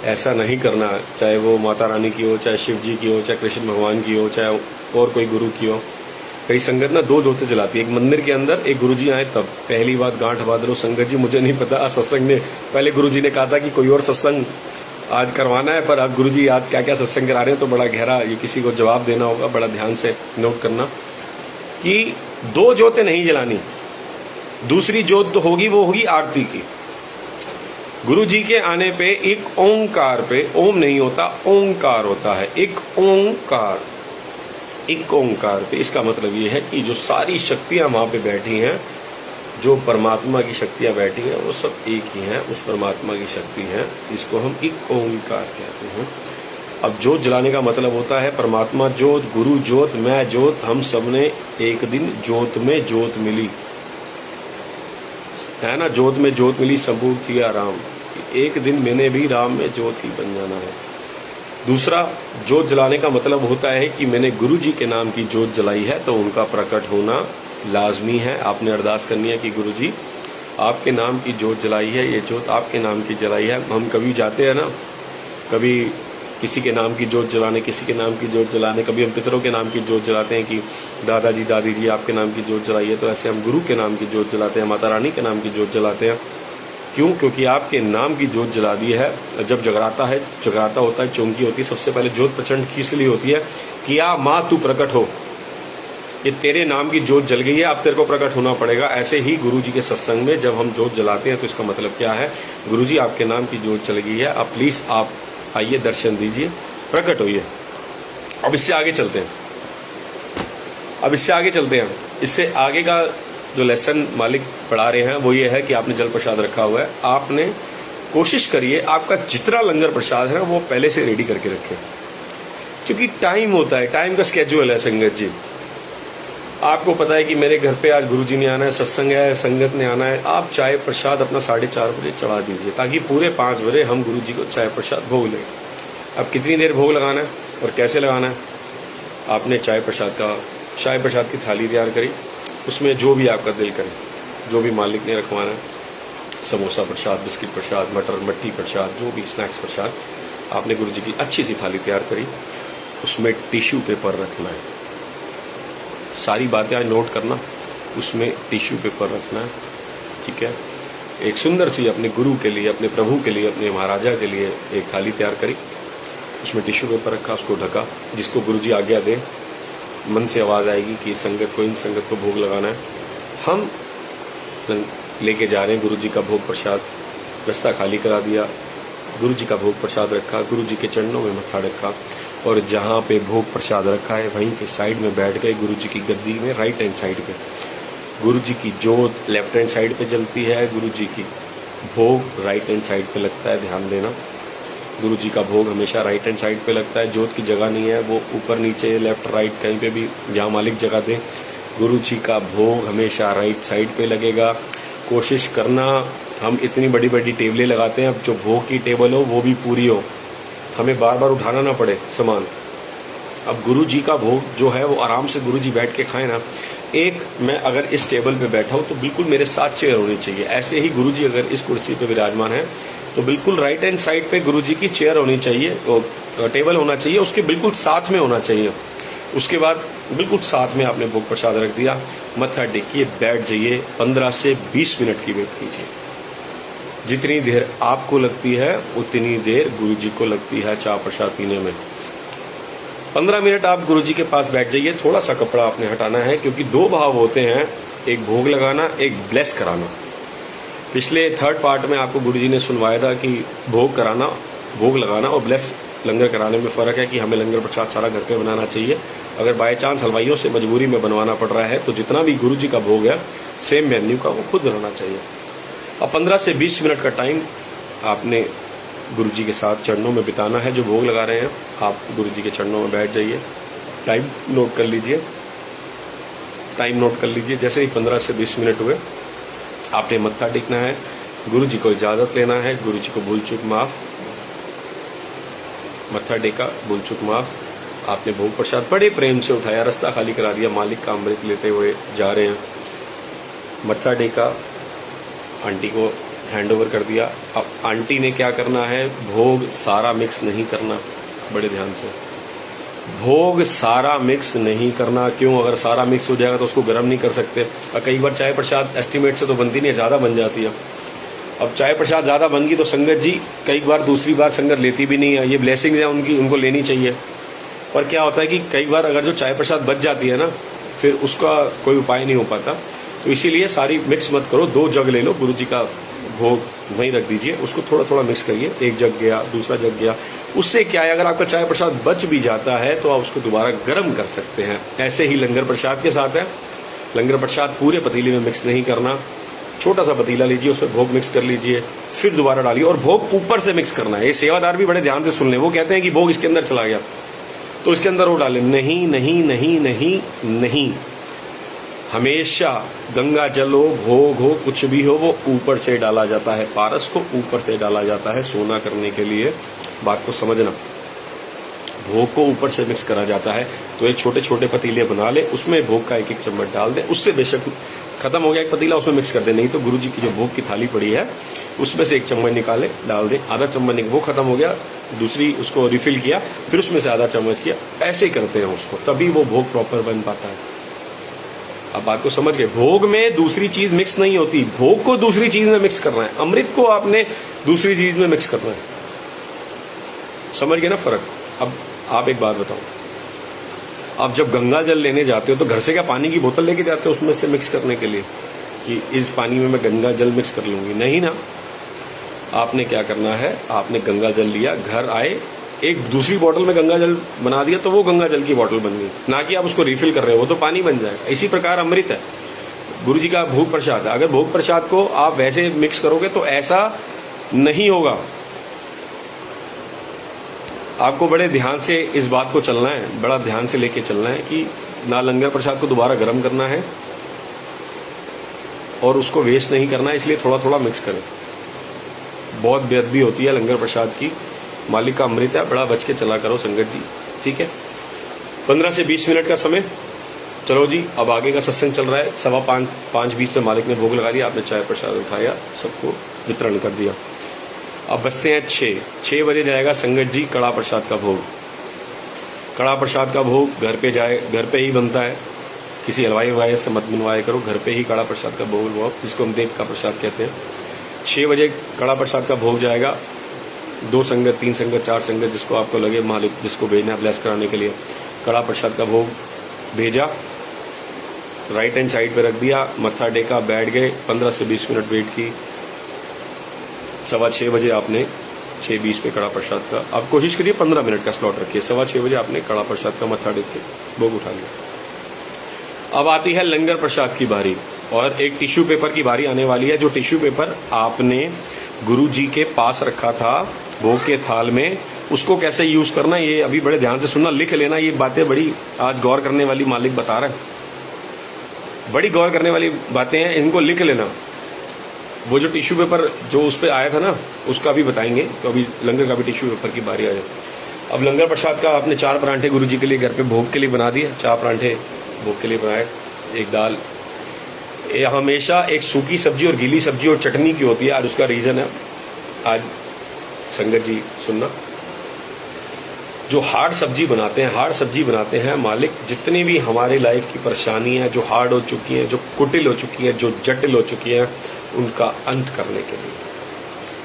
ऐसा नहीं करना, चाहे वो माता रानी की हो, चाहे शिव जी की हो, चाहे कृष्ण भगवान की हो, चाहे और कोई गुरु की हो। कई संगत ना 2 जोतें जलाती है, एक मंदिर के अंदर, एक गुरु जी आए तब। पहली बात गांठ बांध लो संगत जी, मुझे नहीं पता सत्संग ने, पहले गुरु जी ने कहा था कि कोई और सत्संग आज करवाना है, पर अब गुरु जी आज क्या क्या सत्संग करा रहे हैं तो बड़ा गहरा, ये किसी को जवाब देना होगा, बड़ा ध्यान से नोट करना कि 2 जोतें नहीं जलानी। दूसरी जोत तो होगी, वो होगी आरती की। गुरु जी के आने पे एक ओंकार पे, ओम नहीं होता, ओंकार होता है। एक ओंकार, एक ओंकार पे, इसका मतलब ये है कि जो सारी शक्तियां वहां पे बैठी हैं, जो परमात्मा की शक्तियां बैठी हैं, वो सब एक ही हैं, उस परमात्मा की शक्ति है। इसको हम एक ओंकार कहते हैं। अब जोत जलाने का मतलब होता है परमात्मा जोत, गुरु जोत, मैं जोत, हम सबने एक दिन जोत में जोत मिली है ना। जोत में जोत मिली, सबूत थिया राम। एक दिन मैंने भी राम में जोत ही बन जाना है। दूसरा, जोत जलाने का मतलब होता है कि मैंने गुरु जी के नाम की जोत जलाई है तो उनका प्रकट होना लाजमी है। आपने अरदास करनी है कि गुरु जी आपके नाम की जोत जलाई है, ये जोत आपके नाम की जलाई है। हम कभी जाते हैं ना, कभी किसी के नाम की जोत जलाने, किसी के नाम की जोत जलाने, कभी हम पितरों के नाम की जोत जलाते हैं कि दादाजी दादी जी आपके नाम की जोत जलाई है, तो ऐसे हम गुरु के नाम की जोत जलाते हैं, माता रानी के नाम की जोत जलाते हैं। क्यों? क्योंकि आपके नाम की जोत जला दी है। जब जगराता है, जगराता होता है, चौंकी होती है, सबसे पहले जोत प्रचंड खींचली होती है कि आ माँ तू प्रकट हो, ये तेरे नाम की जोत जल गई है, अब तेरे को प्रकट होना पड़ेगा। ऐसे ही गुरु जी के सत्संग में जब हम जोत जलाते हैं तो इसका मतलब क्या है, गुरु जी आपके नाम की जोत चल गई है, अब प्लीज आप आइए, दर्शन दीजिए, प्रकट होइए। अब इससे आगे चलते हैं, इससे आगे का जो लेसन मालिक पढ़ा रहे हैं वो ये है कि आपने जल प्रसाद रखा हुआ है, आपने कोशिश करिए आपका जितना लंगर प्रसाद है वो पहले से रेडी करके रखें। क्योंकि टाइम होता है, टाइम का स्केड्यूल है संगत जी। आपको पता है कि मेरे घर पे आज गुरुजी ने आना है, सत्संग है, संगत ने आना है, आप चाय प्रसाद अपना 4:30 बजे चढ़ा दीजिए ताकि पूरे 5 बजे हम गुरुजी को चाय प्रसाद भोग लें। अब कितनी देर भोग लगाना है और कैसे लगाना है, आपने चाय प्रसाद की थाली तैयार करी, उसमें जो भी आपका दिल करे, जो भी मालिक ने रखवाना है, समोसा प्रसाद, बिस्किट प्रसाद, मटर मट्टी प्रसाद, जो भी स्नैक्स प्रसाद, आपने गुरुजी की अच्छी सी थाली तैयार करी, उसमें टिश्यू पेपर रखना है। सारी बातें आज नोट करना, उसमें टिश्यू पेपर रखना है, ठीक है। एक सुंदर सी अपने गुरु के लिए, अपने प्रभु के लिए, अपने महाराजा के लिए एक थाली तैयार करी, उसमें टिश्यू पेपर रखा, उसको ढका। जिसको गुरुजी आज्ञा दे, मन से आवाज़ आएगी कि संगत को, इन संगत को भोग लगाना है, हम लेके जा रहे हैं गुरुजी का भोग प्रसाद। रास्ता खाली करा दिया, गुरुजी का भोग प्रसाद रखा, गुरुजी के चरणों में मत्था रखा, और जहाँ पे भोग प्रसाद रखा है वहीं के साइड में बैठ गए गुरुजी की गद्दी में, राइट हैंड साइड पे। गुरुजी की जोत लेफ्ट हैंड साइड पे जलती है, गुरुजी की भोग राइट हैंड साइड पे लगता है, ध्यान देना। गुरु जी का भोग हमेशा राइट हैंड साइड पे लगता है। जोत की जगह नहीं है, वो ऊपर नीचे लेफ्ट राइट कहीं पे भी जहाँ मालिक जगह दे। गुरु जी का भोग हमेशा राइट साइड पे लगेगा। कोशिश करना, हम इतनी बड़ी बड़ी टेबलें लगाते हैं, अब जो भोग की टेबल हो वो भी पूरी हो, हमें बार बार उठाना ना पड़े सामान। अब गुरु जी का भोग जो है वो आराम से गुरु जी बैठ के खाए ना। एक मैं अगर इस टेबल पे बैठा हूँ तो बिल्कुल मेरे साथ चेयर होनी चाहिए। ऐसे ही गुरु जी अगर इस कुर्सी पे विराजमान है तो बिल्कुल राइट हैंड साइड पे गुरु जी की चेयर होनी चाहिए, टेबल होना चाहिए, उसके बिल्कुल साथ में होना चाहिए। उसके बाद बिल्कुल साथ में आपने भोग प्रसाद रख दिया, मत्था टेकिए, बैठ जाइए, 15 से 20 मिनट की वेट कीजिए। जितनी देर आपको लगती है उतनी देर गुरु जी को लगती है चाय प्रसाद पीने में। 15 मिनट आप गुरु जी के पास बैठ जाइए। थोड़ा सा कपड़ा आपने हटाना है, क्योंकि दो भाव होते हैं, एक भोग लगाना, एक ब्लेस कराना। पिछले थर्ड पार्ट में आपको गुरु जी ने सुनवाया था कि भोग कराना, भोग लगाना और ब्लेस लंगर कराने में फ़र्क है, कि हमें लंगर प्रसाद सारा घर पे बनाना चाहिए। अगर बाय चांस हलवाइयों से मजबूरी में बनवाना पड़ रहा है तो जितना भी गुरु जी का भोग है सेम मेन्यू का वो खुद बनाना चाहिए। अब 15 से 20 मिनट का टाइम आपने गुरु जी के साथ चरणों में बिताना है। जो भोग लगा रहे हैं आप गुरु जी के चरणों में बैठ जाइए। टाइम नोट कर लीजिए, टाइम नोट कर लीजिए। जैसे ही 15 से 20 मिनट हुए आपने मत्था टेकना है, गुरु जी को इजाजत लेना है। गुरु जी को भूल चूक माफ, मत्था टेका, भूल चूक माफ। आपने भोग प्रसाद बड़े प्रेम से उठाया, रास्ता खाली करा दिया, मालिक का अमृत लेते हुए जा रहे हैं। मत्था टेका, आंटी को हैंड ओवर कर दिया। अब आंटी ने क्या करना है, भोग सारा मिक्स नहीं करना, बड़े ध्यान से। भोग सारा मिक्स नहीं करना। क्यों? अगर सारा मिक्स हो जाएगा तो उसको गर्म नहीं कर सकते, और कई बार चाय प्रसाद एस्टिमेट से तो बनती नहीं है, ज़्यादा बन जाती है। अब चाय प्रसाद ज़्यादा बन गई तो संगत जी कई बार दूसरी बार संगत लेती भी नहीं है। ये ब्लेसिंग्स हैं उनकी, उनको लेनी चाहिए। पर क्या होता है कि कई बार अगर जो चाय प्रसाद बच जाती है ना, फिर उसका कोई उपाय नहीं हो पाता। तो इसीलिए सारी मिक्स मत करो। 2 जग ले लो, गुरु जी का भोग वहीं रख दीजिए, उसको थोड़ा थोड़ा मिक्स करिए। एक जग गया, दूसरा जग गया। उससे क्या है, अगर आपका चाय प्रसाद बच भी जाता है तो आप उसको दोबारा गर्म कर सकते हैं। ऐसे ही लंगर प्रसाद के साथ है। लंगर प्रसाद पूरे पतीले में मिक्स नहीं करना। छोटा सा पतीला लीजिए, उसमें भोग मिक्स कर लीजिए, फिर दोबारा डालिए, और भोग ऊपर से मिक्स करना है। ये सेवादार भी बड़े ध्यान से सुन लें। वो कहते हैं कि भोग इसके अंदर चला गया तो इसके अंदर वो डालें। नहीं नहीं नहीं नहीं नहीं, हमेशा गंगा जल हो, भोग हो, कुछ भी हो, वो ऊपर से डाला जाता है। पारस को ऊपर से डाला जाता है सोना करने के लिए। बात को समझना, भोग को ऊपर से मिक्स करा जाता है। तो एक छोटे छोटे पतीले बना ले, उसमें भोग का एक एक चम्मच डाल दे। उससे बेशक खत्म हो गया एक पतीला, उसमें मिक्स कर दे। नहीं तो गुरु जी की जो भोग की थाली पड़ी है उसमें से एक चम्मच निकाले, डाल दे। आधा चम्मच वो खत्म हो गया, दूसरी उसको रिफिल किया, फिर उसमें से आधा चम्मच किया। ऐसे ही करते हैं उसको, तभी वो भोग प्रॉपर बन पाता है। अब बात को समझ गए। भोग में दूसरी चीज मिक्स नहीं होती, भोग को दूसरी चीज में मिक्स करना है। अमृत को आपने दूसरी चीज में मिक्स करना है। समझ गए ना फर्क? अब आप एक बात बताओ, आप जब गंगा जल लेने जाते हो तो घर से क्या पानी की बोतल लेके जाते हो उसमें से मिक्स करने के लिए कि इस पानी में मैं गंगा जल मिक्स कर लूंगी? नहीं ना। आपने क्या करना है, आपने गंगा जल लिया, घर आए, एक दूसरी बोतल में गंगा जल बना दिया तो वो गंगा जल की बोतल बन गई, ना कि आप उसको रिफिल कर रहे हो, वो तो पानी बन जाएगा। इसी प्रकार अमृत है, गुरु जी का भोग प्रसाद है। अगर भोग प्रसाद को आप वैसे मिक्स करोगे तो ऐसा नहीं होगा। आपको बड़े ध्यान से इस बात को चलना है, बड़ा ध्यान से लेके चलना है कि ना लंगर प्रसाद को दोबारा गर्म करना है और उसको वेस्ट नहीं करना है, इसलिए थोड़ा थोड़ा मिक्स करें। बहुत बेअदबी होती है लंगर प्रसाद की, मालिक का अमृत है, बड़ा बच के चला करो संगत जी, ठीक है। 15 से 20 मिनट का समय। चलो जी, अब आगे का सत्संग चल रहा है। 5:15 पे मालिक ने भोग लगा दिया, आपने चाय प्रसाद उठाया, सबको वितरण कर दिया। अब बजते हैं 6 बजे जाएगा संगत जी कड़ा प्रसाद का भोग। कड़ा प्रसाद का भोग घर पे जाए, घर पे ही बनता है, किसी हलवाई वलवाई से मत बनवाया करो, घर पे ही कड़ा प्रसाद का भोग बनवाओ, जिसको हम देव का प्रसाद कहते हैं। 6 बजे कड़ा प्रसाद का भोग जाएगा। 2 संगत, 3 संगत, 4 संगत, जिसको आपको लगे मालिक जिसको भेजना है ब्लेस कराने के लिए, कड़ा प्रसाद का भोग भेजा, राइट हैंड साइड पे रख दिया, मत्था टेका, बैठ गए। 15 से 20 मिनट वेट की। 6:15 बजे आपने 6:20 पे कड़ा प्रसाद का, आप कोशिश करिए 15 मिनट का स्लॉट रखिए। 6:15 बजे आपने कड़ा प्रसाद का मत्था टेक के भोग उठा लिया। अब आती है लंगर प्रसाद की बारी। और एक टिश्यू पेपर की बारी आने वाली है। जो टिश्यू पेपर आपने गुरुजी के पास रखा था भोग के थाल में, उसको कैसे यूज करना, ये अभी बड़े ध्यान से सुनना, लिख लेना। ये बातें बड़ी आज गौर करने वाली मालिक बता रहा है, बड़ी गौर करने वाली बातें हैं, इनको लिख लेना। वो जो टिश्यू पेपर जो उस पर आया था ना, उसका भी बताएंगे, तो अभी लंगर का भी टिश्यू पेपर की बारी आ जाए। अब लंगर प्रसाद का आपने 4 परांठे गुरुजी के लिए घर पे भोग के लिए बना दिए, 4 परांठे भोग के लिए बनाए, एक दाल। ये हमेशा एक सूखी सब्जी और गीली सब्जी और चटनी की होती है। आज उसका रीजन है, आज संगत जी सुनना, जो हार्ड सब्जी बनाते हैं मालिक, जितनी भी हमारे लाइफ की परेशानी है, जो हार्ड हो चुकी है, जो कुटिल हो चुकी है, जो जटिल हो चुकी है, उनका अंत करने के लिए,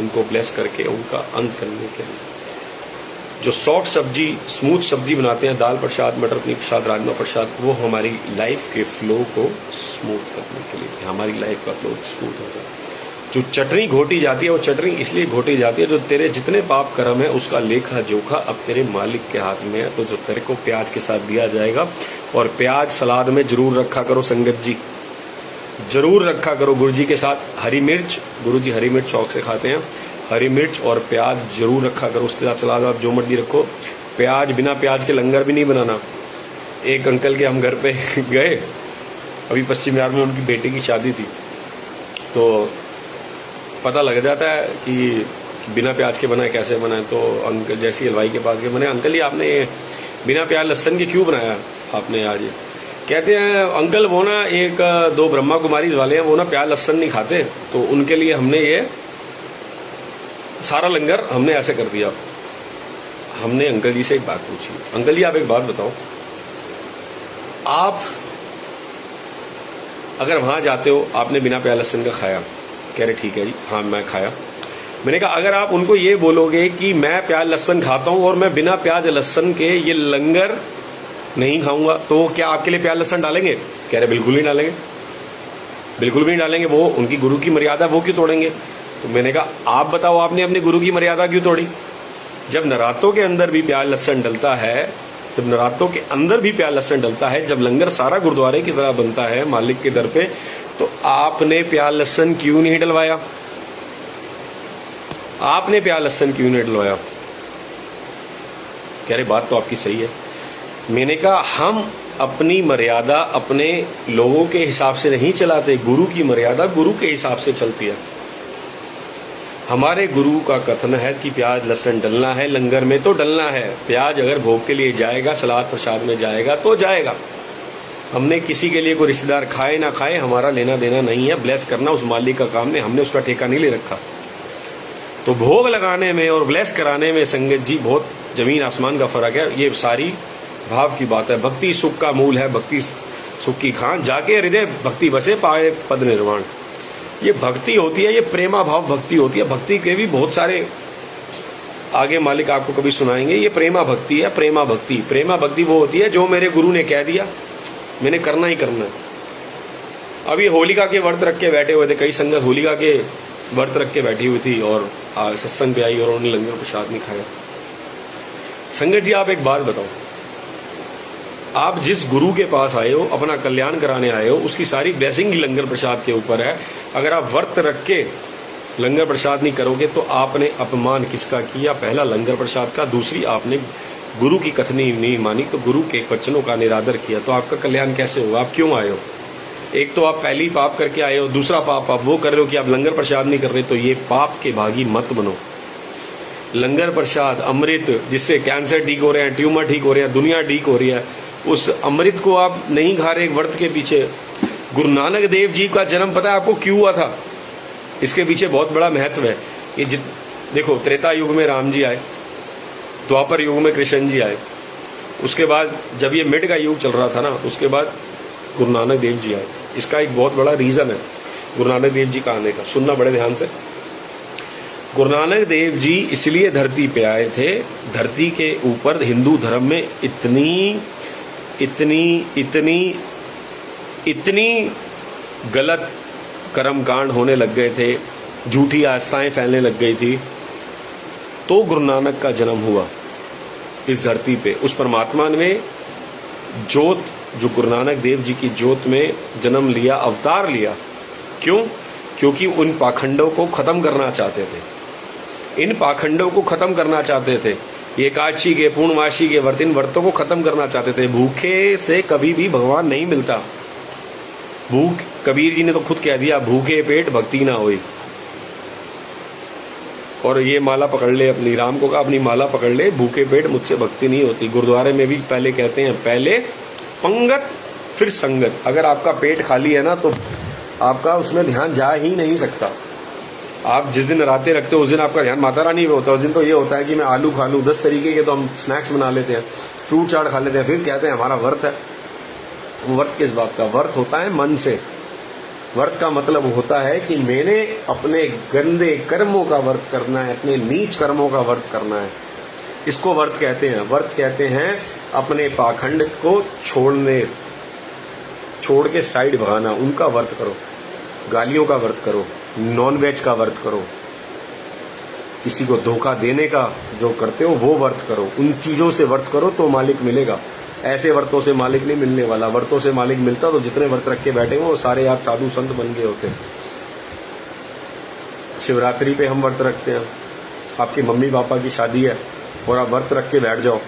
उनको ब्लेस करके उनका अंत करने के लिए, जो सॉफ्ट सब्जी, स्मूथ सब्जी बनाते हैं, दाल प्रसाद, मटर पनीर प्रसाद, राजमा प्रसाद, वो हमारी लाइफ के फ्लो को स्मूथ करने के लिए, हमारी लाइफ का फ्लो स्मूथ हो जाए। जो चटनी घोटी जाती है, वो चटनी इसलिए घोटी जाती है, जो तेरे जितने पाप कर्म है उसका लेखा जोखा अब तेरे मालिक के हाथ में है। तो जो तेरे को प्याज के साथ दिया जाएगा, और प्याज सलाद में जरूर रखा करो संगत जी, जरूर रखा करो। गुरुजी के साथ हरी मिर्च, गुरुजी हरी मिर्च शौक से खाते हैं, हरी मिर्च और प्याज जरूर रखा करो। उसके साथ सलाद आप जो मर्जी रखो। प्याज, बिना प्याज के लंगर भी नहीं बनाना। एक अंकल के हम घर पे गए, अभी पश्चिम बिहार में उनकी बेटी की शादी थी, तो पता लग जाता है कि बिना प्याज के बनाए कैसे बनाए। तो अंकल जैसी हलवाई के पास गए, मैंने अंकल जी आपने बिना प्याज लहसन के क्यों बनाया आपने आज? कहते हैं अंकल वो ना 1-2 ब्रह्मा कुमारी वाले हैं, वो ना प्याज लहसन नहीं खाते, तो उनके लिए हमने ये सारा लंगर हमने ऐसे कर दिया। हमने अंकल जी से एक बात पूछी, अंकल जी आप एक बात बताओ, आप अगर वहां जाते हो, आपने बिना प्याज लहसन का खाया, कह रहे ठीक है जी, हाँ मैं खाया। मैंने कहा अगर आप उनको ये बोलोगे कि मैं प्याज लहसन खाता हूं और मैं बिना प्याज लहसन के ये लंगर नहीं खाऊंगा, तो क्या आपके लिए प्याज लहसन डालेंगे? कह रहे बिल्कुल नहीं डालेंगे, बिल्कुल भी नहीं डालेंगे, वो उनकी गुरु की मर्यादा वो क्यों तोड़ेंगे? तो मैंने कहा आप बताओ आपने अपने गुरु की मर्यादा क्यों तोड़ी? जब नरातों के अंदर भी प्याज लहसन डलता है, जब नरातों के अंदर भी प्याज लहसन डलता है, जब लंगर सारा गुरुद्वारे की तरह बनता है मालिक के दर पे, तो आपने प्याज लहसन क्यों नहीं डलवाया? आपने प्याज लहसन क्यों नहीं डलवाया? कह रहे बात तो आपकी सही है। मैंने कहा हम अपनी मर्यादा अपने लोगों के हिसाब से नहीं चलाते, गुरु की मर्यादा गुरु के हिसाब से चलती है। हमारे गुरु का कथन है कि प्याज लहसन डलना है लंगर में तो डलना है। प्याज अगर भोग के लिए जाएगा, सलाद प्रसाद में जाएगा तो जाएगा। हमने किसी के लिए कोई रिश्तेदार खाए ना खाए, हमारा लेना देना नहीं है। ब्लेस करना उस मालिक का काम है, हमने उसका ठेका नहीं ले रखा। तो भोग लगाने में और ब्लेस कराने में संगत जी बहुत जमीन आसमान का फर्क है। ये सारी भाव की बात है। भक्ति सुख का मूल है, भक्ति सुख की खान, जाके हृदय भक्ति बसे पाए पद निर्वाण। ये भक्ति होती है, ये प्रेमा भाव भक्ति होती है। भक्ति के भी बहुत सारे आगे मालिक आपको कभी सुनाएंगे। ये प्रेमा भक्ति है, प्रेमा भक्ति। प्रेमा भक्ति वो होती है जो मेरे गुरु ने कह दिया मैंने करना ही करना है। अभी होलिका के व्रत रख के बैठे हुए थे, कई संगत होलिका के व्रत रख के बैठी हुई थी और सत्संग पे आई और उन्होंने लंगर प्रसाद नहीं खाया। संगत जी आप एक बात बताओ, आप जिस गुरु के पास आए हो, अपना कल्याण कराने आए हो, उसकी सारी ब्लेसिंग ही लंगर प्रसाद के ऊपर है। अगर आप व्रत रख के लंगर प्रसाद नहीं करोगे तो आपने अपमान किसका किया? पहला लंगर प्रसाद का, दूसरी आपने गुरु की कथनी नहीं मानी, तो गुरु के वचनों का निरादर किया। तो आपका कल्याण कैसे होगा? आप क्यों आए हो? एक तो आप पहली पाप करके आए हो, दूसरा पाप आप वो कर रहे हो कि आप लंगर प्रसाद नहीं कर रहे। तो ये पाप के भागी मत बनो। लंगर प्रसाद अमृत, जिससे कैंसर ठीक हो रहे हैं, ट्यूमर ठीक हो रहे हैं, दुनिया ठीक हो रही है, उस अमृत को आप नहीं खा रहे व्रत के पीछे। गुरु नानक देव जी का जन्म पता है आपको क्यों हुआ था? इसके पीछे बहुत बड़ा महत्व है। ये देखो, त्रेता युग में राम जी आए, द्वापर युग में कृष्ण जी आए, उसके बाद जब ये मिड का युग चल रहा था ना, उसके बाद गुरु नानक देव जी आए। इसका एक बहुत बड़ा रीजन है गुरु नानक देव जी का आने का। सुनना बड़े ध्यान से। गुरु नानक देव जी इसलिए धरती पे आए थे, धरती के ऊपर हिंदू धर्म में इतनी गलत कर्मकांड होने लग गए थे, झूठी आस्थाएं फैलने लग गई थी, तो गुरु नानक का जन्म हुआ इस धरती पे। उस परमात्मा ने जोत जो गुरु नानक देव जी की ज्योत में जन्म लिया, अवतार लिया। क्यों? क्योंकि उन पाखंडों को खत्म करना चाहते थे, इन पाखंडों को खत्म करना चाहते थे। एकादशी के, पूर्णमासी के व्रत, इन व्रतों को खत्म करना चाहते थे। भूखे से कभी भी भगवान नहीं मिलता। भूख, कबीर जी ने तो खुद कह दिया, भूखे पेट भक्ति ना होई। और ये माला पकड़ ले अपनी, राम को कहा अपनी माला पकड़ ले, भूखे पेट मुझसे भक्ति नहीं होती। गुरुद्वारे में भी पहले कहते हैं, पहले पंगत फिर संगत। अगर आपका पेट खाली है ना तो आपका उसमें ध्यान जा ही नहीं सकता। आप जिस दिन नराते रखते हो उस दिन आपका ध्यान माता रानी पे होता है। उस दिन तो ये होता है कि मैं आलू खा लूँ, 10 तरीके के तो हम स्नैक्स बना लेते हैं, फ्रूट चाट खा लेते हैं, फिर कहते हैं हमारा व्रत है। व्रत किस बात का? व्रत होता है मन से। व्रत का मतलब होता है कि मैंने अपने गंदे कर्मों का व्रत करना है, अपने नीच कर्मों का व्रत करना है। इसको व्रत कहते हैं। व्रत कहते हैं अपने पाखंड को छोड़ के साइड भगाना, उनका व्रत करो। गालियों का व्रत करो, नॉन वेज का व्रत करो, किसी को धोखा देने का जो करते हो वो व्रत करो। उन चीजों से व्रत करो तो मालिक मिलेगा। ऐसे व्रतों से मालिक नहीं मिलने वाला। व्रतों से मालिक मिलता तो जितने व्रत रख के बैठे हो वो सारे आज साधु संत बन गए होते। शिवरात्रि पे हम व्रत रखते हैं। आपके मम्मी पापा की शादी है और आप व्रत रख के बैठ जाओ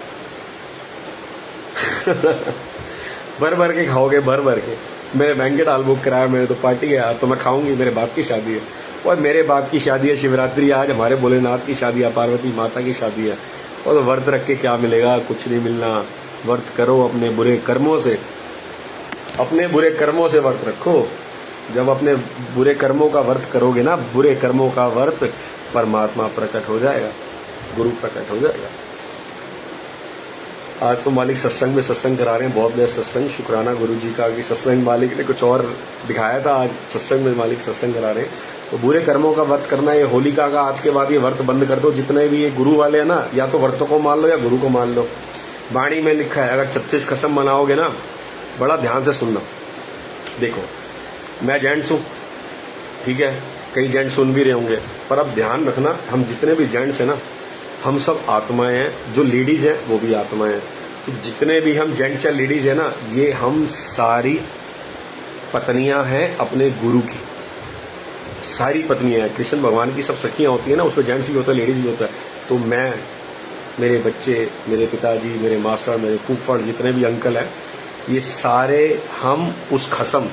भर भर के खाओगे, भर भर के। मेरे बैंकेट हॉल बुक कराया मैंने तो पार्टी है, तो मैं खाऊंगी। मेरे बाप की शादी है और मेरे बाप की शादी है शिवरात्रि। आज हमारे भोलेनाथ की शादी है, पार्वती माता की शादी है। और तो व्रत रख के क्या मिलेगा? कुछ नहीं मिलना। व्रत करो अपने बुरे कर्मों से, अपने बुरे कर्मों से व्रत रखो। जब अपने बुरे कर्मों का व्रत करोगे ना, बुरे कर्मों का व्रत, परमात्मा प्रकट हो जाएगा, गुरु प्रकट हो जाएगा। आज तो मालिक सत्संग में सत्संग करा रहे हैं, बहुत बेस्ट सत्संग। शुक्राना गुरु जी का कि सत्संग मालिक ने कुछ और दिखाया था। आज सत्संग में मालिक सत्संग करा रहे हैं। तो बुरे कर्मों का व्रत करना, ये होलिका का आज के बाद ये व्रत बंद कर दो। जितने भी ये गुरु वाले हैं ना, या तो व्रतों को मान लो या गुरु को मान लो। वाणी में लिखा है, अगर 36 कसम मनाओगे ना, बड़ा ध्यान से सुनना। देखो, मैं जेंट्स हूँ, ठीक है, कई जेंट्स सुन भी रहे होंगे, पर अब ध्यान रखना, हम जितने भी जेंट्स हैं ना, हम सब आत्माएं हैं। जो लेडीज हैं वो भी आत्माएं हैं। तो जितने भी हम जेंट्स या लेडीज हैं ना, ये हम सारी पत्नियां हैं अपने गुरु की। सारी पत्नियां हैं। कृष्ण भगवान की सब सखियां होती है ना, उसमें जेंट्स भी होता है, लेडीज भी होता है। तो मैं, मेरे बच्चे, मेरे पिताजी, मेरे मास्टर, मेरे फूफड़, जितने भी अंकल हैं, ये सारे हम उस खसम,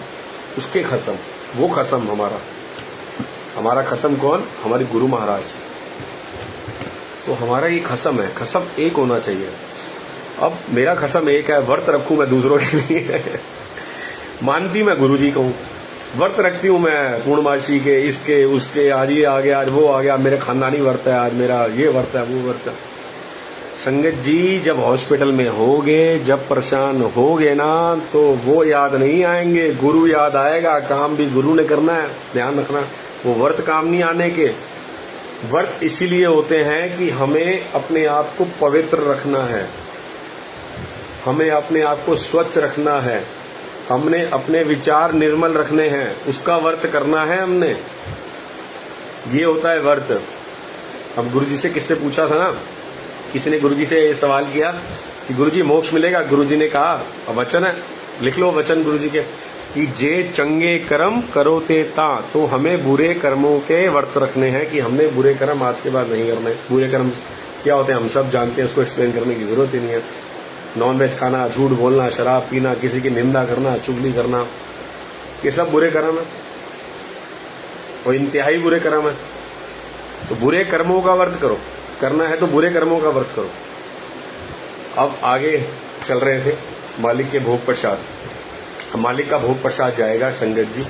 उसके खसम, वो खसम हमारा खसम कौन? हमारे गुरु महाराज। तो हमारा ये खसम है, खसम एक होना चाहिए। अब मेरा खसम एक है, व्रत रखूं मैं दूसरों के लिए मानती मैं गुरु जी को हूं, व्रत रखती हूं मैं पूर्णमासी के, इसके उसके, आज ये आ गया, आज वो आ गया, मेरे खानदानी व्रत है, आज मेरा ये व्रत है, वो व्रत है। संगत जी, जब हॉस्पिटल में होगे, जब परेशान होगे ना, तो वो याद नहीं आएंगे, गुरु याद आएगा। काम भी गुरु ने करना है, ध्यान रखना। वो व्रत काम नहीं आने के। व्रत इसीलिए होते हैं कि हमें अपने आप को पवित्र रखना है, हमें अपने आप को स्वच्छ रखना है, हमने अपने विचार निर्मल रखने हैं, उसका व्रत करना है हमने। ये होता है व्रत। अब गुरुजी से किससे पूछा था ना, किसी ने गुरुजी से सवाल किया कि गुरुजी मोक्ष मिलेगा? गुरुजी ने कहा, वचन है, लिख लो वचन गुरुजी के, कि जे चंगे कर्म करो ते ता। तो हमें बुरे कर्मों के व्रत रखने हैं कि हमने बुरे कर्म आज के बाद नहीं करने। बुरे कर्म क्या होते हैं हम सब जानते हैं, उसको एक्सप्लेन करने की जरूरत ही नहीं है। नॉन वेज खाना, झूठ बोलना, शराब पीना, किसी की निंदा करना, चुगली करना, ये सब बुरे कर्म है और इंतहाई बुरे कर्म है। तो बुरे कर्मों का व्रत करो, करना है तो बुरे कर्मों का व्रत करो। अब आगे चल रहे थे मालिक के भोग प्रसाद। मालिक का भोग प्रसाद जाएगा संगत जी,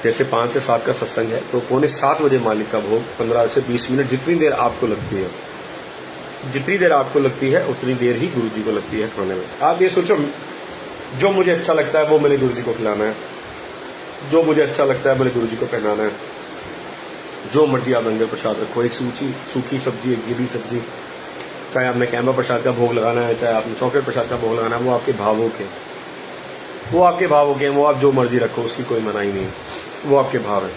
जैसे 5 से 7 का सत्संग है, तो 6:45 बजे मालिक का भोग, 15 से 20 मिनट, जितनी देर आपको लगती है, जितनी देर आपको लगती है उतनी देर ही गुरु जी को लगती है खाने में। आप ये सोचो, जो मुझे अच्छा लगता है वो मेरे गुरु जी को खिलाना है, जो मुझे अच्छा लगता है मेरे गुरु जी को पहनाना है। जो मर्जी आप लंगर प्रसाद रखो, एक सूखी सब्जी, एक गीली सब्जी, चाहे आपने कैंबा प्रसाद का भोग लगाना है, चाहे आपने चॉकलेट प्रसाद का भोग लगाना है, वो आपके भावों के, वो आपके भाव हो गए, वो आप जो मर्जी रखो, उसकी कोई मनाही नहीं, वो आपके भाव है।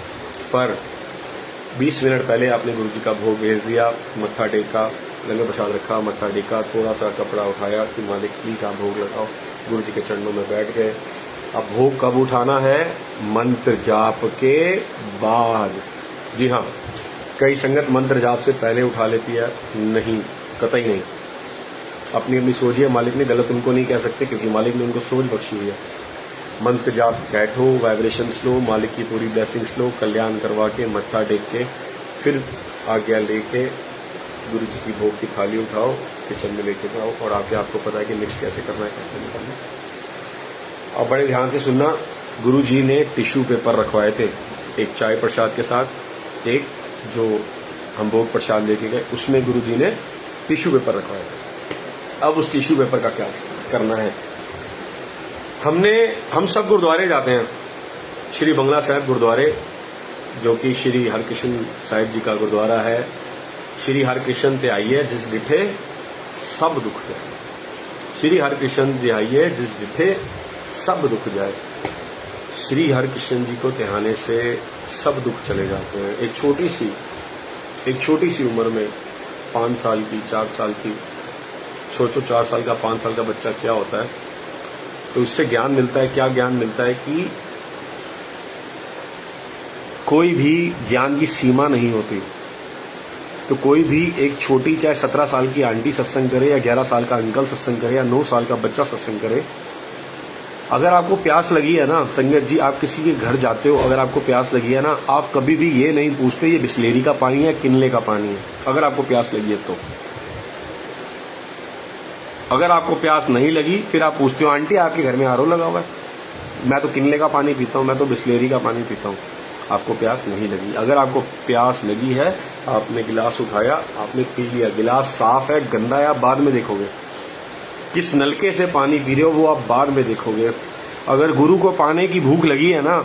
पर 20 मिनट पहले आपने गुरु जी का भोग भेज दिया, मत्था टेका, लंगर प्रसाद रखा, मत्था टेका, थोड़ा सा कपड़ा उठाया कि मालिक प्लीज आप भोग लगाओ, गुरु जी के चरणों में बैठ गए। अब भोग कब उठाना है? मंत्र जाप के बाद। जी हाँ, कई संगत मंत्र जाप से पहले उठा लेती है, नहीं, कतई नहीं। अपनी अपनी सोच है, मालिक ने गलत उनको नहीं कह सकते, क्योंकि मालिक ने उनको सोच बख्शी हुई है। मंत्र जाप बैठो, वाइब्रेशंस लो, मालिक की पूरी ब्लेसिंग्स लो, कल्याण करवा के मत्था टेक के फिर आज्ञा लेके गुरु जी की भोग की थाली उठाओ, किचन में लेके जाओ और आके आपको पता है कि मिक्स कैसे करना है, कैसे नहीं करना है। और बड़े ध्यान से सुनना, गुरु जी ने टिश्यू पेपर रखवाए थे, एक चाय प्रसाद के साथ, एक जो हम भोग प्रसाद लेके गए उसमें गुरु जी ने टिश्यू पेपर रखवाया थे। अब उस टिश्यू पेपर का क्या करना है? हम सब गुरुद्वारे जाते हैं, श्री बंगला साहिब गुरुद्वारे, जो कि श्री हरकृष्ण साहिब जी का गुरुद्वारा है। श्री हरकृष्ण ते आइए जिस डिठे सब दुख जाए, श्री हरकृष्ण ते आइए जिस डिठे सब दुख जाए। श्री हरकृष्ण जी को ध्याने से सब दुख चले जाते हैं। एक छोटी सी उम्र में 5 साल की, 4 साल की, सोचो 4 साल का 5 साल का बच्चा क्या होता है। तो इससे ज्ञान मिलता है, क्या ज्ञान मिलता है कि कोई भी ज्ञान की सीमा नहीं होती। तो कोई भी एक छोटी, चाहे 17 साल की आंटी सत्संग करे या 11 साल का अंकल सत्संग करे या 9 साल का बच्चा सत्संग करे, अगर आपको प्यास लगी है ना संगत जी, आप किसी के घर जाते हो, अगर आपको प्यास लगी है ना, आप कभी भी ये नहीं पूछते ये बिस्लेरी का पानी है किनले का पानी है। अगर आपको प्यास लगी है तो, अगर आपको प्यास नहीं लगी फिर आप पूछते हो आंटी आपके घर में आरओ लगा हुआ है? मैं तो किनले का पानी पीता हूं, मैं तो बिस्लेरी का पानी पीता हूं। आपको प्यास नहीं लगी। अगर आपको प्यास लगी है, आपने गिलास उठाया, आपने पी लिया, गिलास साफ है गंदा है आप बाद में देखोगे, किस नलके से पानी पी रहे हो वो आप बाद में देखोगे। अगर गुरु को पाने की भूख लगी है ना,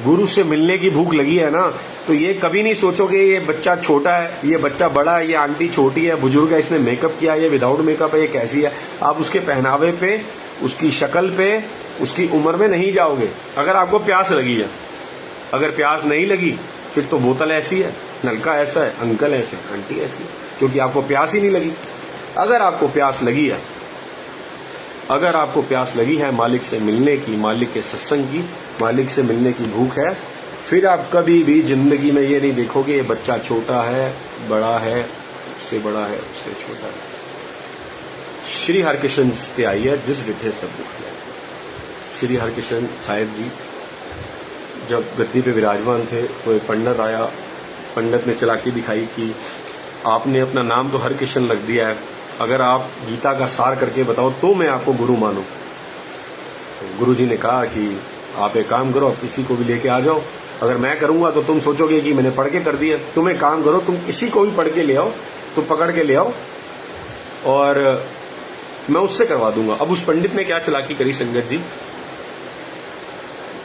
गुरु से मिलने की भूख लगी है ना, तो ये कभी नहीं सोचोगे ये बच्चा छोटा है, ये बच्चा बड़ा है, ये आंटी छोटी है, बुजुर्ग है, इसने मेकअप किया, ये विदाउट मेकअप है, ये कैसी है। आप उसके पहनावे पे, उसकी शक्ल पे, उसकी उम्र में नहीं जाओगे। अगर आपको प्यास लगी है, अगर प्यास नहीं लगी फिर तो बोतल ऐसी है, नलका ऐसा है, अंकल ऐसे, आंटी ऐसी, क्योंकि आपको प्यास ही नहीं लगी। अगर आपको प्यास लगी है, अगर आपको प्यास लगी है मालिक से मिलने की, मालिक के सत्संग की, मालिक से मिलने की भूख है, फिर आप कभी भी जिंदगी में ये नहीं देखोगे ये बच्चा छोटा है, बड़ा है, उससे बड़ा है, उससे छोटा है। श्री हरकृष्ण से आइए जिस डिठे सब दुख जाए। श्री हरकृष्ण साहिब जी जब गद्दी पे विराजमान थे तो एक पंडित आया, पंडित ने चालाकी दिखाई कि आपने अपना नाम तो हरकृष्ण लग दिया है, अगर आप गीता का सार करके बताओ तो मैं आपको गुरु मानूं। तो गुरु जी ने कहा कि आप एक काम करो, आप किसी को भी लेके आ जाओ, अगर मैं करूंगा तो तुम सोचोगे कि मैंने पढ़ के कर दिया। तुम एक काम करो, तुम किसी को भी पढ़ के ले आओ, तुम पकड़ के ले आओ और मैं उससे करवा दूंगा। अब उस पंडित ने क्या चालाकी करी संगत जी,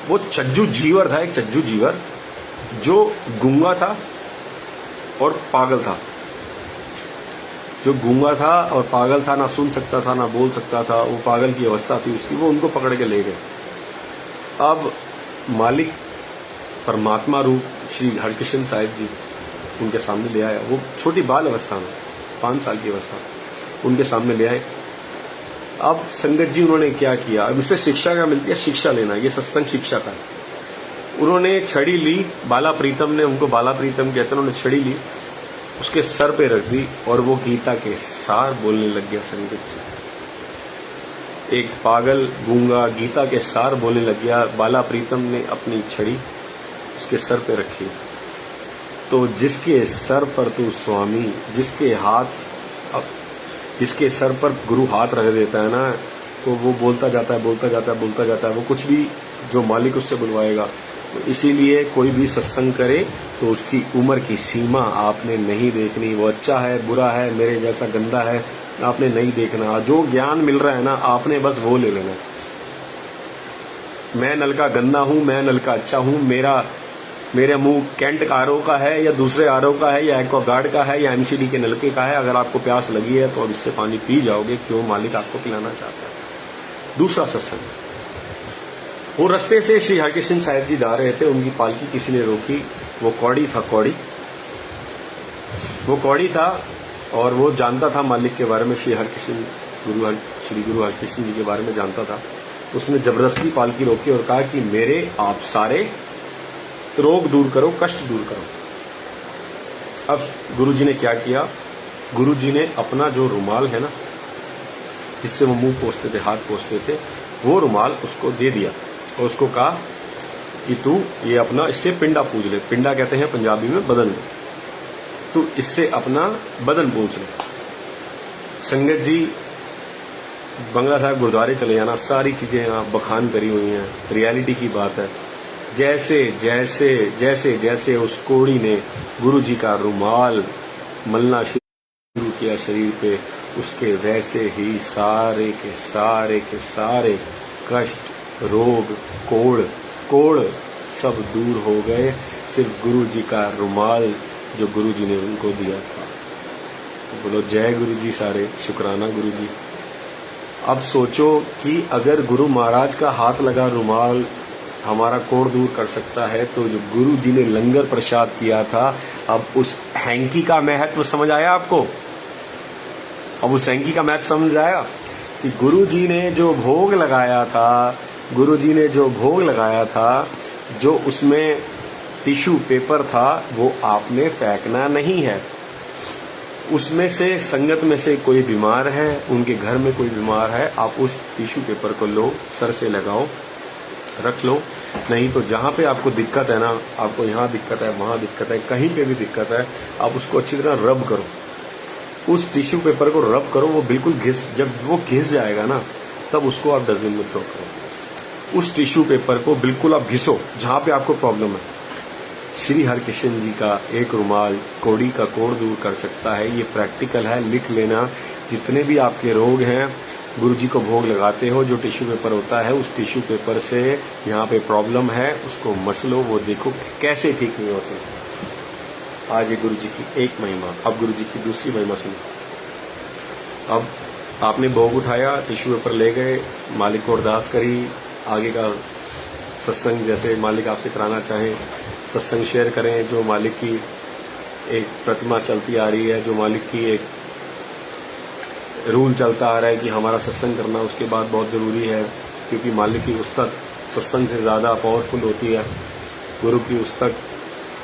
वो चज्जू जीवर था, एक चज्जू जीवर जो गूंगा था और पागल था। जो गूंगा था और पागल था, ना सुन सकता था ना बोल सकता था, वो पागल की अवस्था थी उसकी, वो उनको पकड़ के ले गए। अब मालिक परमात्मा रूप श्री हरकृष्ण साहिब जी उनके सामने ले आया। वो छोटी बाल अवस्था में, 5 साल की अवस्था, उनके सामने ले आए। अब संगत जी उन्होंने क्या किया, अब इससे शिक्षा क्या मिलती है, शिक्षा लेना, ये सत्संग शिक्षा का। उन्होंने छड़ी ली, बाला प्रीतम ने, उनको बाला प्रीतम कहते हैं, उन्होंने छड़ी ली, उसके सर पे रख दी और वो गीता के सार बोलने लग गया। संगत जी, एक पागल गूंगा गीता के सार बोलने लग गया। बाला प्रीतम ने अपनी छड़ी उसके सर पे रखी। तो जिसके सर पर तू स्वामी, जिसके सर पर गुरु हाथ रख देता है ना, तो वो बोलता जाता है, बोलता जाता है, बोलता जाता है, वो कुछ भी जो मालिक उससे बुलवाएगा। तो इसीलिए कोई भी सत्संग करे तो उसकी उम्र की सीमा आपने नहीं देखनी, वो अच्छा है, बुरा है, मेरे जैसा गंदा है, आपने नहीं देखना। जो ज्ञान मिल रहा है ना, आपने बस वो ले लेना। मैं नल का गंदा हूं, मैं नल का अच्छा हूं, मेरे मुंह कैंट आरओ का है या दूसरे आरओ का है या एक्वागार्ड का है या एमसीडी के नलके का है, अगर आपको प्यास लगी है तो अब इससे पानी पी जाओगे, क्यों मालिक आपको पिलाना चाहता है। दूसरा सत्संग, वो रास्ते से श्री हरकृष्ण साहिब जी जा रहे थे, उनकी पालकी किसी ने रोकी। वो कौड़ी था और वो जानता था मालिक के बारे में, श्री हरकृष्ण श्री गुरु हरकृष्ण जी के बारे में जानता था, उसने जबरदस्ती पालकी रोकी और कहा कि मेरे आप सारे रोग दूर करो, कष्ट दूर करो। अब गुरु जी ने क्या किया, गुरु जी ने अपना जो रुमाल है ना, जिससे वो मुंह पोंछते थे, हाथ पोंछते थे, वो रुमाल उसको दे दिया और उसको कहा कि तू ये अपना इससे पिंडा पूज ले। पिंडा कहते हैं पंजाबी में बदन, तू इससे अपना बदन पूछ ले। संगत जी, बंगला साहब गुरुद्वारे चले जाना, सारी चीजें यहाँ बखान करी हुई हैं, रियलिटी की बात है। जैसे जैसे जैसे जैसे उस कोड़ी ने गुरु जी का रुमाल मलना शुरू किया शरीर पे, उसके वैसे ही सारे के सारे कष्ट, रोग, कोड़ सब दूर हो गए। सिर्फ गुरु जी का रुमाल जो गुरु जी ने उनको दिया था। तो बोलो जय गुरु जी, सारे शुक्राना गुरु जी। अब सोचो कि अगर गुरु महाराज का हाथ लगा रुमाल हमारा कोड़ दूर कर सकता है, तो जो गुरु जी ने लंगर प्रसाद किया था, अब उस हैंकी का महत्व समझ आया आपको? अब उस हैंकी का महत्व समझ आया कि गुरु जी ने जो भोग लगाया था, गुरु जी ने जो भोग लगाया था, जो उसमें टिश्यू पेपर था, वो आपने फेंकना नहीं है। उसमें से संगत में से कोई बीमार है, उनके घर में कोई बीमार है, आप उस टिश्यू पेपर को लो, सर से लगाओ, रख लो। नहीं तो जहां पे आपको दिक्कत है ना, आपको यहाँ दिक्कत है, वहां दिक्कत है, कहीं पे भी दिक्कत है, आप उसको अच्छी तरह रब करो। उस टिश्यू पेपर को रब करो, वो बिल्कुल जब वो घिस जाएगा ना, तब उसको आप डस्टबिन में थ्रो करो। उस टिश्यू पेपर को बिल्कुल आप घिसो जहां पे आपको प्रॉब्लम है। श्री हरकृष्ण जी का एक रुमाल कोड़ी का कोड़ दूर कर सकता है। ये प्रैक्टिकल है, लिख लेना। जितने भी आपके रोग हैं, गुरु जी को भोग लगाते हो, जो टिश्यू पेपर होता है, उस टिश्यू पेपर से यहाँ पे प्रॉब्लम है, उसको मसलो, वो देखो कैसे ठीक नहीं होते। आज ये गुरु जी की एक महिमा। अब गुरु जी की दूसरी महिमा सुनो। अब आपने भोग उठाया, टिश्यू पेपर ले गए, मालिक को अरदास करी, आगे का सत्संग जैसे मालिक आपसे कराना चाहें सत्संग शेयर करें। जो मालिक की एक प्रतिमा चलती आ रही है, जो मालिक की एक रूल चलता आ रहा है कि हमारा सत्संग करना उसके बाद बहुत ज़रूरी है, क्योंकि मालिक की उस्तक सत्संग से ज़्यादा पावरफुल होती है, गुरु की उस्तक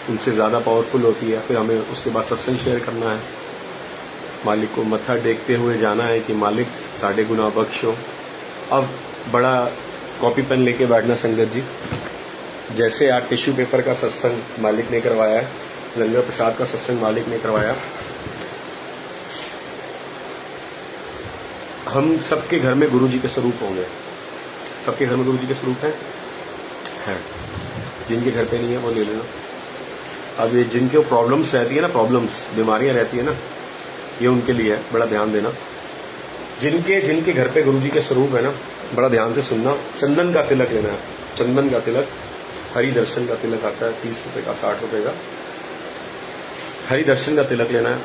उनसे ज़्यादा पावरफुल होती है। फिर हमें उसके बाद सत्संग शेयर करना है, मालिक को मत्था टेकते हुए जाना है कि मालिक साढ़े गुना बख्शो। अब बड़ा कॉपी पेन लेके बैठना संगत जी। जैसे आज टिश्यू पेपर का सत्संग मालिक ने करवाया है, लंगर प्रसाद का सत्संग मालिक ने करवाया, हम सबके घर में गुरु जी के स्वरूप होंगे। सबके घर में गुरु जी के स्वरूप हैं। जिनके घर पे नहीं है वो ले लेना। अब ये जिनके प्रॉब्लम्स रहती है ना, प्रॉब्लम्स बीमारियां रहती है ना, ये उनके लिए है, बड़ा ध्यान देना। जिनके घर पे गुरु जी के स्वरूप है ना, बड़ा ध्यान से सुनना। चंदन का तिलक लेना है। चंदन का तिलक, हरि दर्शन का तिलक आता है 30 रुपए का, 60 रुपए का। हरि दर्शन का तिलक लेना है,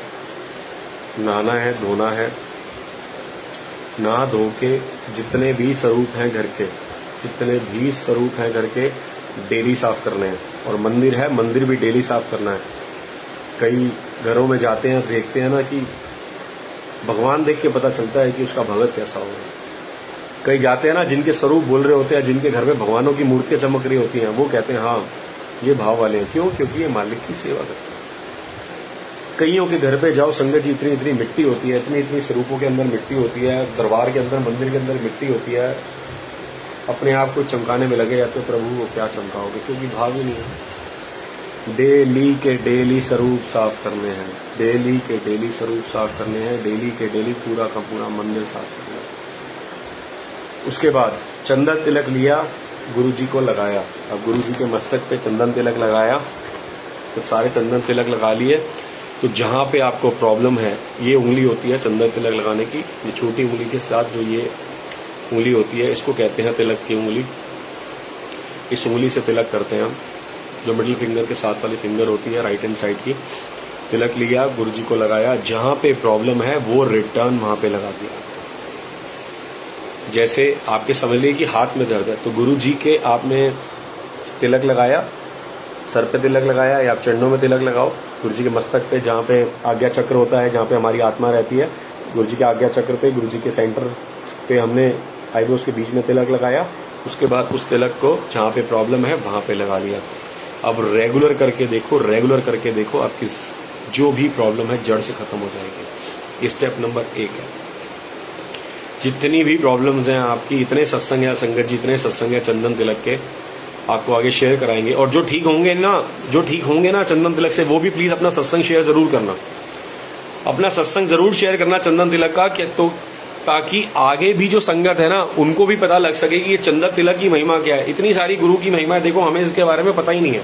नहाना है, धोना है, नहा धो के जितने भी स्वरूप हैं घर के, जितने भी स्वरूप हैं घर के, डेली साफ करने हैं। और मंदिर है, मंदिर भी डेली साफ करना है। कई घरों में जाते हैं, देखते हैं ना कि भगवान देख के पता चलता है कि उसका भगत कैसा होगा। कई जाते हैं ना, जिनके स्वरूप बोल रहे होते हैं, जिनके घर में भगवानों की मूर्तियां चमक रही होती हैं, वो कहते हैं हाँ ये भाव वाले हैं। क्यों? क्योंकि ये मालिक की सेवा करते हैं। कईयों के घर पे जाओ संगत जी, इतनी इतनी मिट्टी होती है, इतनी इतनी स्वरूपों के अंदर मिट्टी होती है, दरबार के अंदर, मंदिर के अंदर मिट्टी होती है। अपने आप को चमकाने में लगे जाते हो, प्रभु को क्या चमकाओगे, क्योंकि भाव ही नहीं है। डेली के डेली स्वरूप साफ करने हैं, डेली के डेली स्वरूप साफ करने हैं, डेली के डेली पूरा का पूरा मंदिर साफ करना है। उसके बाद चंदन तिलक लिया, गुरु जी को लगाया। अब गुरु जी के मस्तक पे चंदन तिलक लगाया, सब सारे चंदन तिलक लगा लिए। तो जहाँ पे आपको प्रॉब्लम है, ये उंगली होती है चंदन तिलक लगाने की, ये छोटी उंगली के साथ जो ये उंगली होती है, इसको कहते हैं तिलक की उंगली। इस उंगली से तिलक करते हैं हम, जो मिडिल फिंगर के साथ वाली फिंगर होती है राइट हैंड साइड की। तिलक लिया, गुरु जी को लगाया, जहाँ पे प्रॉब्लम है वो रिटर्न वहाँ पे लगा दिया। जैसे आपके समझ लीजिए कि हाथ में दर्द है, तो गुरु जी के आपने तिलक लगाया, सर पे तिलक लगाया या आप चरणों में तिलक लगाओ। गुरु जी के मस्तक पे, जहाँ पे आज्ञा चक्र होता है, जहाँ पे हमारी आत्मा रहती है, गुरु जी के आज्ञा चक्र पे, गुरु जी के सेंटर पे हमने आईब्रोज के बीच में तिलक लगाया। उसके बाद उस तिलक को जहाँ पे प्रॉब्लम है वहाँ पे लगा लिया। अब रेगुलर करके देखो, रेगुलर करके देखो, आपकी जो भी प्रॉब्लम है जड़ से खत्म हो जाएगी। ये स्टेप नंबर 1 है। जितनी भी प्रॉब्लम्स हैं आपकी, इतने सत्संग या संगत जी, इतने सत्संग या चंदन तिलक के आपको आगे शेयर कराएंगे। और जो ठीक होंगे ना चंदन तिलक से, वो भी प्लीज अपना सत्संग शेयर जरूर करना, अपना सत्संग जरूर शेयर करना चंदन तिलक का, तो ताकि आगे भी जो संगत है ना उनको भी पता लग सके कि ये चंदन तिलक की महिमा क्या है। इतनी सारी गुरु की महिमा है, देखो हमें इसके बारे में पता ही नहीं है।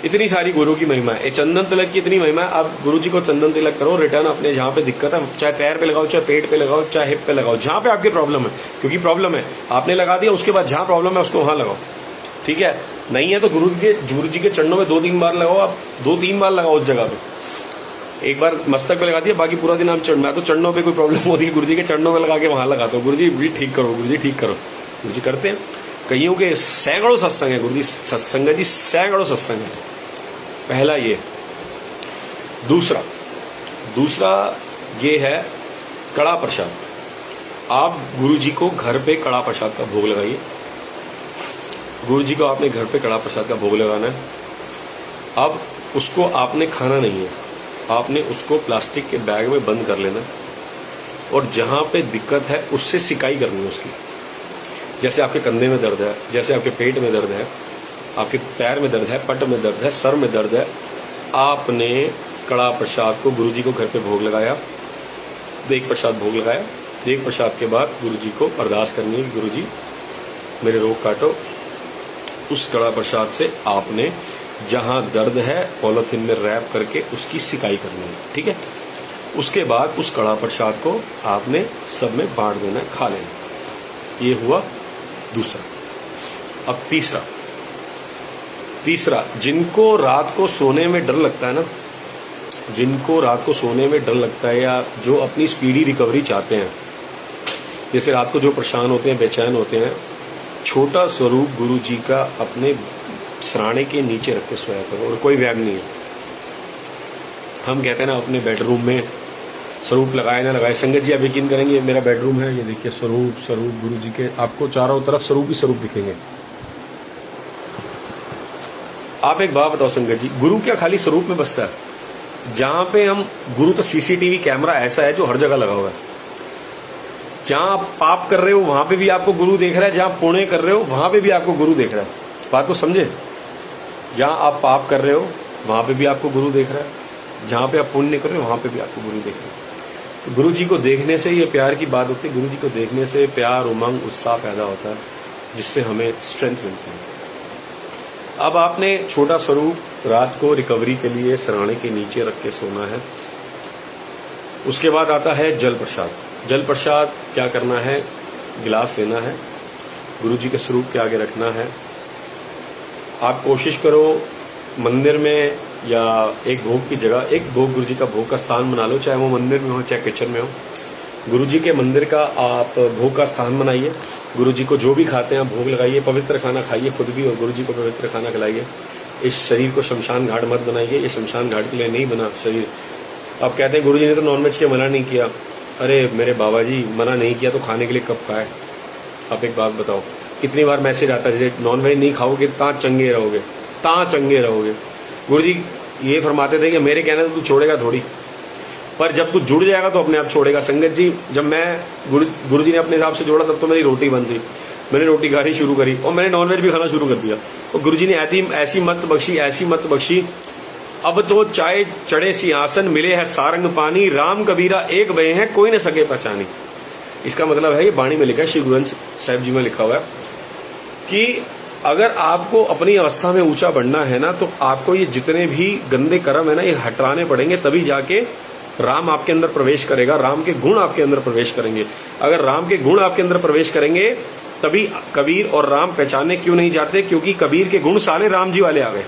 इतनी सारी गुरु की महिमा है, चंदन तिलक की इतनी महिमा है। आप गुरु जी को चंदन तिलक करो, रिटर्न अपने जहाँ पे दिक्कत है, चाहे पैर पे लगाओ, चाहे पेट पे लगाओ, चाहे हिप पे लगाओ, जहाँ पे आपकी प्रॉब्लम है। क्योंकि प्रॉब्लम है आपने लगा दिया, उसके बाद जहाँ प्रॉब्लम है उसको वहां लगाओ, ठीक है। नहीं है तो गुरु जी के चरणों में 2-3 बार लगाओ, आप 2-3 बार लगाओ उस जगह पे। एक बार मस्तक पे लगा दिया, बाकी पूरा दिन आप मैं तो चरणों पे कोई प्रॉब्लम होती है गुरु जी के चरणों में लगा के वहां लगाता हूँ, गुरु जी भी ठीक करो, गुरु जी ठीक करो। गुरु जी करते हैं, कईयों के सैकड़ों सत्संग है, गुरु जी सत्संग जी सैकड़ों सत्संग है। पहला ये। दूसरा ये है कड़ा प्रसाद। आप गुरु जी को घर पे कड़ा प्रसाद का भोग लगाइए। गुरु जी को आपने घर पे कड़ा प्रसाद का भोग लगाना है। अब उसको आपने खाना नहीं है, आपने उसको प्लास्टिक के बैग में बंद कर लेना और जहां पे दिक्कत है उससे सिकाई करनी है उसकी। जैसे आपके कंधे में दर्द है, जैसे आपके पेट में दर्द है, आपके पैर में दर्द है, पट में दर्द है, सर में दर्द है, आपने कड़ा प्रसाद को गुरु जी को घर पे भोग लगाया, देग प्रसाद भोग लगाया। देग प्रसाद के बाद गुरु जी को अरदास करनी है, गुरु जी मेरे रोग काटो। उस कड़ा प्रसाद से आपने जहां दर्द है पॉलिथीन में रैप करके उसकी सिकाई करनी है, ठीक है। उसके बाद उस कड़ा प्रसाद को आपने सब में बांट देना है, खा लेना। ये हुआ दूसरा। अब तीसरा, जिनको रात को सोने में डर लगता है ना, जिनको रात को सोने में डर लगता है या जो अपनी स्पीडी रिकवरी चाहते हैं, जैसे रात को जो परेशान होते हैं, बेचैन होते हैं, छोटा स्वरूप गुरु जी का अपने सराणे के नीचे रख के सोया करो और कोई व्याग नहीं है। हम कहते हैं ना अपने बेडरूम में स्वरूप लगाए ना लगाए, संगत जी आप यकीन करेंगे, मेरा बेडरूम है, ये देखिए स्वरूप गुरु जी के, आपको चारों तरफ स्वरूप ही स्वरूप दिखेंगे। आप एक बात बताओ संगत जी, गुरु क्या खाली स्वरूप में बसता है? जहां पे हम गुरु, तो सीसीटीवी कैमरा ऐसा है जो हर जगह लगा हुआ है। जहां आप पाप कर रहे हो वहां पे भी आपको गुरु देख रहा है, जहां पुण्य कर रहे हो वहां पे भी आपको गुरु देख रहा है। बात को समझे? जहां आप पाप कर रहे हो वहां पे भी आपको गुरु देख रहा है, जहां पे आप पुण्य कर रहे हो वहां पे भी आपको गुरु देख रहा है। तो गुरु जी को देखने से ये प्यार की बात होती है, गुरु जी को देखने से प्यार, उमंग, उत्साह पैदा होता है, जिससे हमें स्ट्रेंथ मिलती है। अब आपने छोटा स्वरूप रात को रिकवरी के लिए सराणे के नीचे रख के सोना है। उसके बाद आता है जल प्रसाद। जल प्रसाद क्या करना है? गिलास लेना है, गुरु जी के स्वरूप के आगे रखना है। आप कोशिश करो मंदिर में या एक भोग की जगह, एक भोग गुरु जी का भोग का स्थान बना लो, चाहे वो मंदिर में हो चाहे किचन में हो। गुरु जी के मंदिर का आप भोग का स्थान बनाइए। गुरु जी को जो भी खाते हैं आप भोग लगाइए, पवित्र खाना खाइए खुद भी और गुरु जी को पवित्र खाना खिलाइए। इस शरीर को शमशान घाट मत बनाइए, ये शमशान घाट के लिए नहीं बना शरीर। आप कहते हैं गुरु जी ने तो नॉनवेज के मना नहीं किया। अरे मेरे बाबा जी, मना नहीं किया तो खाने के लिए कब खाए? आप एक बात बताओ, कितनी बार मैसेज आता है जैसे नॉनवेज नहीं खाओगे ता चंगे रहोगे। गुरु जी ये फरमाते थे कि मेरे कहने से तू छोड़ेगा थोड़ी, पर जब तू जुड़ जाएगा तो अपने आप छोड़ेगा। संगत जी, जब मैं गुरु जी ने अपने हिसाब से जोड़ा तब तो मेरी रोटी बंद थी, मैंने रोटी खानी शुरू करी और मैंने नॉनवेज भी खाना शुरू कर दिया। और गुरु जी ने ऐसी मत बख्शी, अब तो चाहे चढ़े सिंहासन, मिले है सारंग पानी, राम कबीरा एक बहे हैं, कोई न सके पहचानी। इसका मतलब है, ये वाणी में लिखा है, श्री गुरु ग्रंथ साहिब जी में लिखा हुआ है कि अगर आपको अपनी अवस्था में ऊंचा बढ़ना है ना, तो आपको ये जितने भी गंदे कर्म है ना, ये हटाने पड़ेंगे, तभी जाके राम आपके अंदर प्रवेश करेगा, राम के गुण आपके अंदर प्रवेश करेंगे। अगर राम के गुण आपके अंदर प्रवेश करेंगे तभी कबीर और राम पहचाने क्यों नहीं जाते? क्योंकि कबीर के गुण साले राम जी वाले आ गए।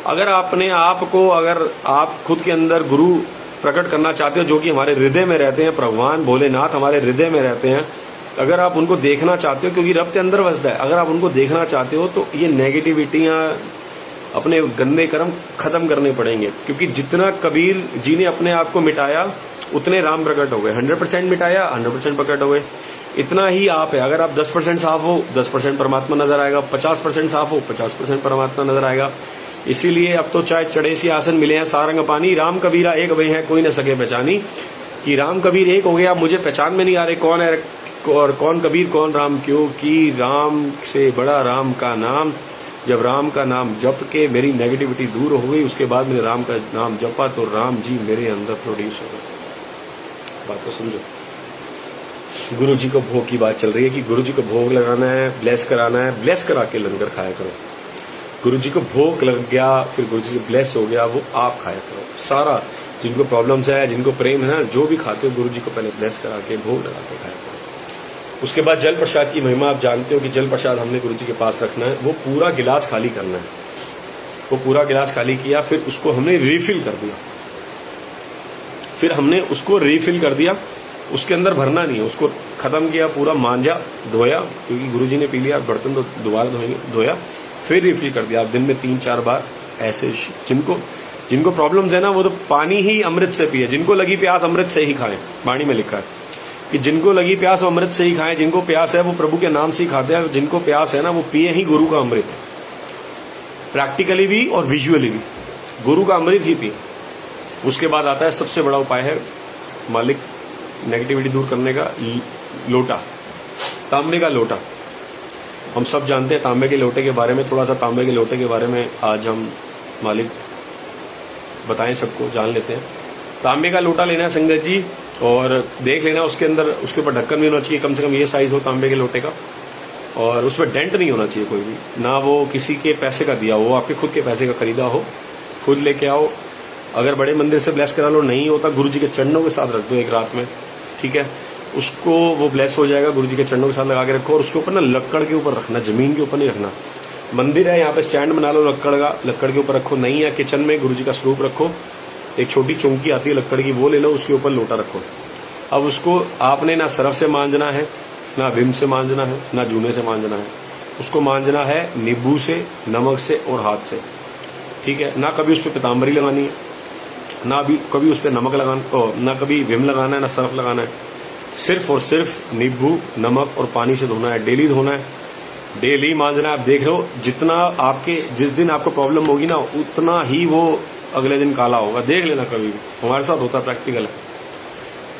अगर अपने आप को, अगर आप खुद के अंदर गुरु प्रकट करना चाहते हो जो कि हमारे हृदय में रहते हैं, भगवान भोलेनाथ हमारे हृदय में रहते हैं, अगर आप उनको देखना चाहते हो, क्योंकि रब के अंदर वसदा है, अगर आप उनको देखना चाहते हो तो ये नेगेटिविटियां, अपने गंदे कर्म खत्म करने पड़ेंगे। क्योंकि जितना कबीर जी ने अपने आप को मिटाया उतने राम प्रकट हो गए। 100% मिटाया, 100% प्रकट हो गए। इतना ही आप है। अगर आप 10% साफ हो, 10% परमात्मा नजर आएगा। 50% साफ हो, 50% परमात्मा नजर आएगा। इसीलिए अब तो चाहे चढ़े सी आसन मिले हैं सारंग पानी, राम कबीरा एक भई है कोई न सके पहचानी। कि राम कबीर एक हो गया, मुझे पहचान में नहीं आ रहे कौन है और कौन कबीर कौन राम, क्योंकि राम से बड़ा राम का नाम। जब राम का नाम जप के मेरी नेगेटिविटी दूर हो गई, उसके बाद मैंने राम का नाम जपा तो राम जी मेरे अंदर प्रोड्यूस हो गए। बात को समझो। गुरु जी को भोग की बात चल रही है कि गुरु जी को भोग लगाना है, ब्लेस कराना है, ब्लेस करा के लंगर खाया करो। गुरु जी को भोग लग गया, फिर गुरु जी से ब्लेस हो गया, वो आप खाया करो। सारा जिनको प्रॉब्लम्स है, जिनको प्रेम है ना, जो भी खाते हो गुरु जी को पहले ब्लेस करा के भोग लगा के खाया करो। उसके बाद जल प्रसाद की महिमा आप जानते हो कि जल प्रसाद हमने गुरु जी के पास रखना है, वो पूरा गिलास खाली करना है। वो पूरा गिलास खाली किया, फिर उसको हमने रिफिल कर दिया। फिर हमने उसको रिफिल कर दिया, उसके अंदर भरना नहीं है, उसको खत्म किया, पूरा मांजा, धोया, क्योंकि गुरु जी ने पी लिया, बर्तन तो दोबारा धोया, फिर रिफिल कर दिया। आप दिन में 3-4 बार ऐसे। जिनको प्रॉब्लम्स है ना, वो तो पानी ही अमृत से पिए। जिनको लगी प्यास अमृत से ही खाएं। वाणी में लिखा है कि जिनको लगी प्यास वो अमृत से ही खाएं। जिनको प्यास है वो प्रभु के नाम से ही खाते हैं। जिनको प्यास है ना, वो पिए ही गुरु का अमृत। प्रैक्टिकली भी और विजुअली भी गुरु का अमृत ही पिए। उसके बाद आता है सबसे बड़ा उपाय है मालिक नेगेटिविटी दूर करने का, लोटा, तांबे का लोटा। हम सब जानते हैं तांबे के लोटे के बारे में। थोड़ा सा तांबे के लोटे के बारे में आज हम मालिक बताएं, सबको जान लेते हैं। तांबे का लोटा लेना है संगत जी, और देख लेना उसके अंदर, उसके ऊपर ढक्कन भी होना चाहिए, कम से कम ये साइज हो तांबे के लोटे का, और उसमें डेंट नहीं होना चाहिए कोई भी, ना वो किसी के पैसे का दिया हो, आपके खुद के पैसे का खरीदा हो। खुद लेके आओ। अगर बड़े मंदिर से ब्लेस करा लो, नहीं होता गुरु जी के चरणों के साथ रख दो एक रात में, ठीक है। उसको वो ब्लेस हो जाएगा। गुरु जी के चरणों के साथ लगा के रखो, और उसके ऊपर ना लक्कड़ के ऊपर रखना, जमीन के ऊपर नहीं रखना। मंदिर है, यहाँ पे स्टैंड बना लो लक्कड़ का, लक्कड़ के ऊपर रखो। नहीं है किचन में गुरु जी का स्वरूप रखो, एक छोटी चौंकी आती है लक्कड़ की, वो ले लो, उसके ऊपर लोटा रखो। अब उसको आपने ना सरफ से मांजना है, ना विम से मांजना है, ना जूने से मांजना है। उसको मांजना है नींबू से, नमक से और हाथ से, ठीक है। ना कभी उस पर पीताम्बरी लगानी है, ना भी कभी उस पर नमक लगाना, ना कभी विम लगाना है, ना सरफ लगाना है। सिर्फ और सिर्फ नींबू, नमक और पानी से धोना है। डेली धोना है, डेली मांजना है। आप देख लो जितना आपके, जिस दिन आपको प्रॉब्लम होगी ना, उतना ही वो अगले दिन काला होगा। देख लेना, कभी भी हमारे साथ होता है, प्रैक्टिकल है।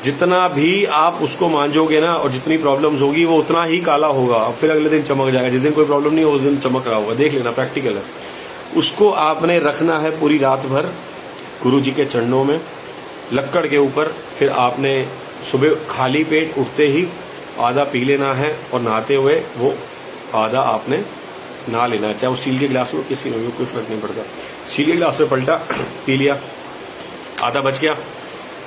जितना भी आप उसको मांजोगे ना, और जितनी प्रॉब्लम्स होगी, वो उतना ही काला होगा। अब फिर अगले दिन चमक जाएगा। जिस दिन कोई प्रॉब्लम नहीं हो, उस दिन चमक रहा होगा। देख लेना, प्रैक्टिकल है। उसको आपने रखना है पूरी रात भर गुरु जी के चरणों में, लक्कड़ के ऊपर। फिर आपने सुबह खाली पेट उठते ही आधा पी लेना है, और नहाते हुए वो आधा आपने नहा लेना है। चाहे वो स्टील के गिलास में, किसी में भी, कोई फर्क नहीं पड़ता। स्टील के गिलास में पलटा, पी लिया, आधा बच गया।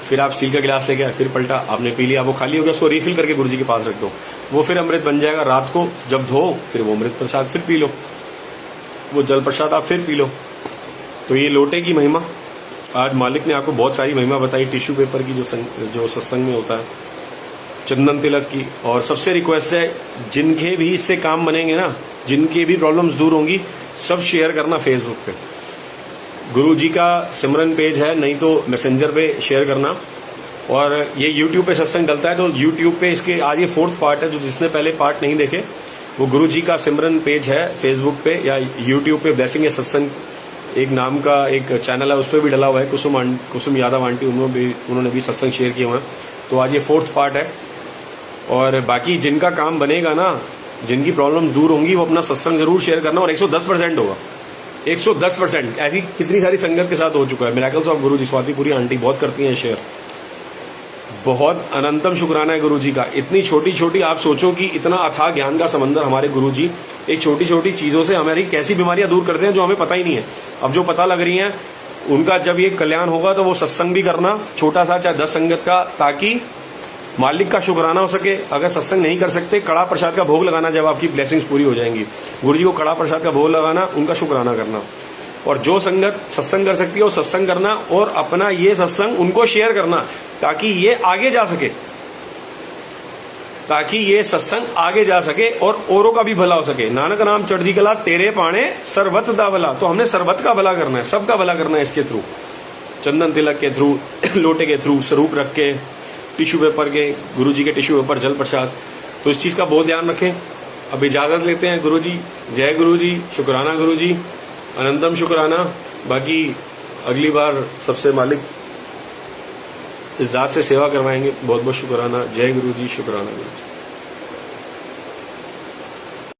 फिर आप स्टील का गिलास लेके आए, फिर पलटा, आपने पी लिया, वो खाली हो गया। उसको रिफिल करके गुरु जी के पास रख दो, वो फिर अमृत बन जाएगा। रात को जब धो, फिर वो अमृत प्रसाद फिर पी लो, वो जल प्रसाद आप फिर पी लो। तो ये लोटे की महिमा आज मालिक ने आपको बहुत सारी महिमा बताई। टिश्यू पेपर की जो सत्संग में होता है, चंदन तिलक की। और सबसे रिक्वेस्ट है, जिनके भी इससे काम बनेंगे ना, जिनके भी प्रॉब्लम्स दूर होंगी, सब शेयर करना फेसबुक पे। गुरु जी का सिमरन पेज है, नहीं तो मैसेंजर पे शेयर करना। और ये यूट्यूब पे सत्संग डलता है, तो यूट्यूब पे इसके आज ये 4th पार्ट है। जो जिसने पहले पार्ट नहीं देखे, वो गुरु जी का सिमरन पेज है फेसबुक पे या यूट्यूब पे। ब्लेसिंग या सत्संग एक नाम का एक चैनल है, उस पर भी डला हुआ है। कुसुम यादव आंटी, उन्होंने भी सत्संग शेयर किए हुए हैं। तो आज ये 4th पार्ट है। और बाकी जिनका काम बनेगा ना, जिनकी प्रॉब्लम दूर होंगी, वो अपना सत्संग जरूर शेयर करना। और 110% होगा, 110%। ऐसी कितनी सारी संगत के साथ हो चुका है। Miracles of Guru ji, स्वातिपुरी aunty बहुत करती हैं शेयर। बहुत अनंतम शुक्राना है गुरु जी का। इतनी छोटी छोटी, आप सोचो कि इतना अथाह ज्ञान का समंदर हमारे गुरु जी, एक छोटी छोटी चीजों से हमारी कैसी बीमारियां दूर करते हैं जो हमें पता ही नहीं है। अब जो पता लग रही हैं, उनका जब ये कल्याण होगा तो वो सत्संग भी करना, छोटा सा, चाहे 10 संगत का, ताकि मालिक का शुक्राना हो सके। अगर सत्संग नहीं कर सकते, कड़ा प्रसाद का भोग लगाना, जब आपकी ब्लेसिंग्स पूरी हो जाएंगी। गुरु जी को कड़ा प्रसाद का भोग लगाना, उनका शुक्राना करना। और जो संगत सत्संग कर सकती है वो सत्संग करना, और अपना ये सत्संग उनको शेयर करना, ताकि ये आगे जा सके, ताकि ये सत्संग आगे जा सके और औरों का भी भला हो सके। नानक नाम चढ़दी कला तेरे पाणे सर्वत दा भला। तो हमने सर्वत का भला करना है, सबका भला करना है इसके थ्रू। चंदन तिलक के थ्रू, लोटे के थ्रू, स्वरूप रख के, टिश्यू पेपर के, गुरु जी के टिश्यू पेपर, जल प्रसाद। तो इस चीज़ का बहुत ध्यान रखें। अब इजाज़त लेते हैं गुरु जी। जय गुरु जी, शुक्राना गुरु जी, अनंतम शुक्राना। बाकी अगली बार सबसे मालिक इस दास से सेवा करवाएंगे। बहुत बहुत शुक्राना। जय गुरु जी, शुक्राना गुरु जी।